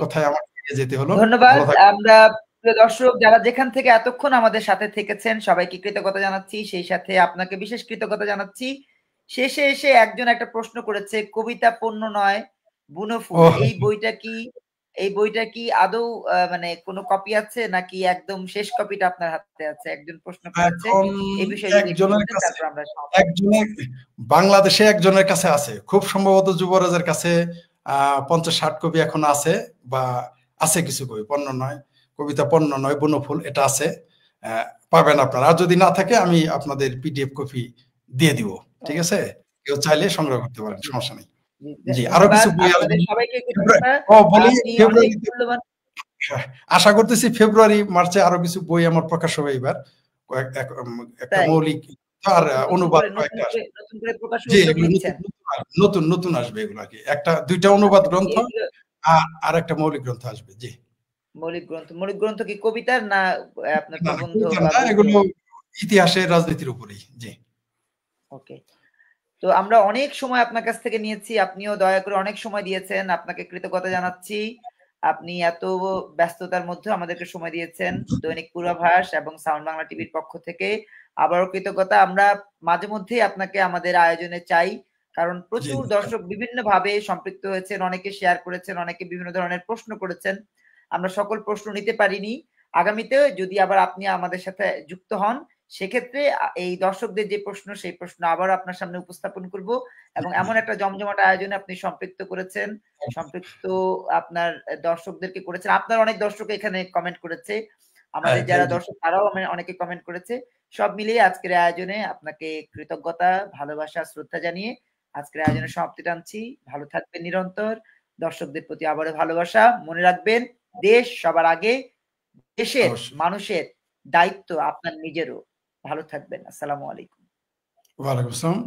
Speaker 2: কথাই আমার এড়িয়ে যেতে হলো।
Speaker 1: ধন্যবাদ। আমরা প্রিয় দর্শক যারা যেখান থেকে এতক্ষণ আমাদের সাথে থেকেছেন, সবাইকে কৃতজ্ঞতা জানাচ্ছি, সেই সাথে আপনাকে বিশেষ কৃতজ্ঞতা জানাচ্ছি। শেষে এসে একজন একটা প্রশ্ন করেছে, কবিতা পণ্য নয় বুনো ফুল, এই বইটা কি আদৌ মানে কোনো কপি আছে, নাকি একদম শেষ কপিটা আপনার হাতে আছে? একজন প্রশ্ন করেছে, এই বিষয়ে
Speaker 2: বাংলাদেশে একজনের কাছে আছে, খুব সম্ভবত যুবরাজের কাছে 50-60 কপি এখন আছে, বা আছে কিছু কবি, কবিতা পণ্য নয় বুনো ফুল, এটা আছে, পাবেন আপনারা। আর যদি না থাকে আমি আপনাদের পিডিএফ কপি দিয়ে দিব, ঠিক আছে? কেউ চাইলে সংগ্রহ করতে পারেন, সমস্যা নেই। জি, আরো কিছু বই আশা করতেছি ফেব্রুয়ারি মার্চে আরো কিছু বই আমার প্রকাশ হবে এবার, একটা
Speaker 1: তাই
Speaker 2: মৌলিক আর অনুবাদ কয়েকটা আসবে।
Speaker 1: নতুন করে প্রকাশের
Speaker 2: জি,
Speaker 1: উদ্যোগ
Speaker 2: এগুলো
Speaker 1: নিচ্ছেন।
Speaker 2: নতুন নতুন আসবে এগুলো আর কি, একটা দুইটা অনুবাদ
Speaker 1: আচ্ছা,
Speaker 2: গ্রন্থ
Speaker 1: এগুলো
Speaker 2: আর একটা মৌলিক গ্রন্থ আসবে। জি,
Speaker 1: মৌলিক গ্রন্থ কি কবিতার না আপনার
Speaker 2: না
Speaker 1: প্রবন্ধ
Speaker 2: কবিতা
Speaker 1: বা
Speaker 2: না,
Speaker 1: গদ্য?
Speaker 2: এগুলো ইতিহাসের রাজনীতির উপরেই। জি
Speaker 1: ওকে। তো আমরা অনেক সময় আপনার কাছ থেকে নিয়েছি। আপনিও দয়া করে অনেক সময় দিয়েছেন। আপনাকে কৃতজ্ঞতা জানাচ্ছি। আপনি এত ব্যস্ততার মধ্যেও আমাদেরকে সময় দিয়েছেন। দৈনিক পূর্বাভাস এবং সাউন্ড বাংলা টিভির পক্ষ থেকে আবারও কৃতজ্ঞতা। আমরা মাঝে মধ্যেই আপনাকে আমাদের আয়োজনে চাই। কারণ
Speaker 2: জি
Speaker 1: প্রচুর দর্শক বিভিন্নভাবে সম্পৃক্ত হয়েছেন, অনেকে শেয়ার করেছেন, অনেকে বিভিন্ন ধরনের প্রশ্ন করেছেন। আমরা সকল প্রশ্ন নিতে পারিনি। আগামীতে যদি আবার আপনি আমাদের সাথে যুক্ত হন, সেক্ষেত্রে এই দর্শকদের যে প্রশ্ন, সেই প্রশ্ন আবারও আপনার সামনে উপস্থাপন করব এবং
Speaker 2: জি
Speaker 1: এমন একটা জমজমাট আয়োজনে আপনি সম্পৃক্ত করেছেন। সম্পৃক্ত আপনার দর্শকদেরকে করেছেন। আপনার অনেক দর্শক এখানে কমেন্ট করেছে।
Speaker 2: হ্যাঁ,
Speaker 1: আমাদের যারা
Speaker 2: থ্যাংক ইউ।
Speaker 1: দর্শক তারাও অনেকে কমেন্ট করেছে। সব মিলিয়ে আজকের আয়োজনে আপনাকে কৃতজ্ঞতা, ভালোবাসা, শ্রদ্ধা জানিয়ে আজকের আয়োজনের সমাপ্তি টানছি। ভালো থাকবেন নিরন্তর। দর্শকদের প্রতি আবারও ভালোবাসা। মনে রাখবেন, দেশ সবার আগে। দেশের
Speaker 2: অবশ্যই।
Speaker 1: মানুষের দায়িত্ব আপনার নিজেরও। ভালো থাকবেন। আসসালামু আলাইকুম।
Speaker 2: ওয়ালাইকুম আসসালাম।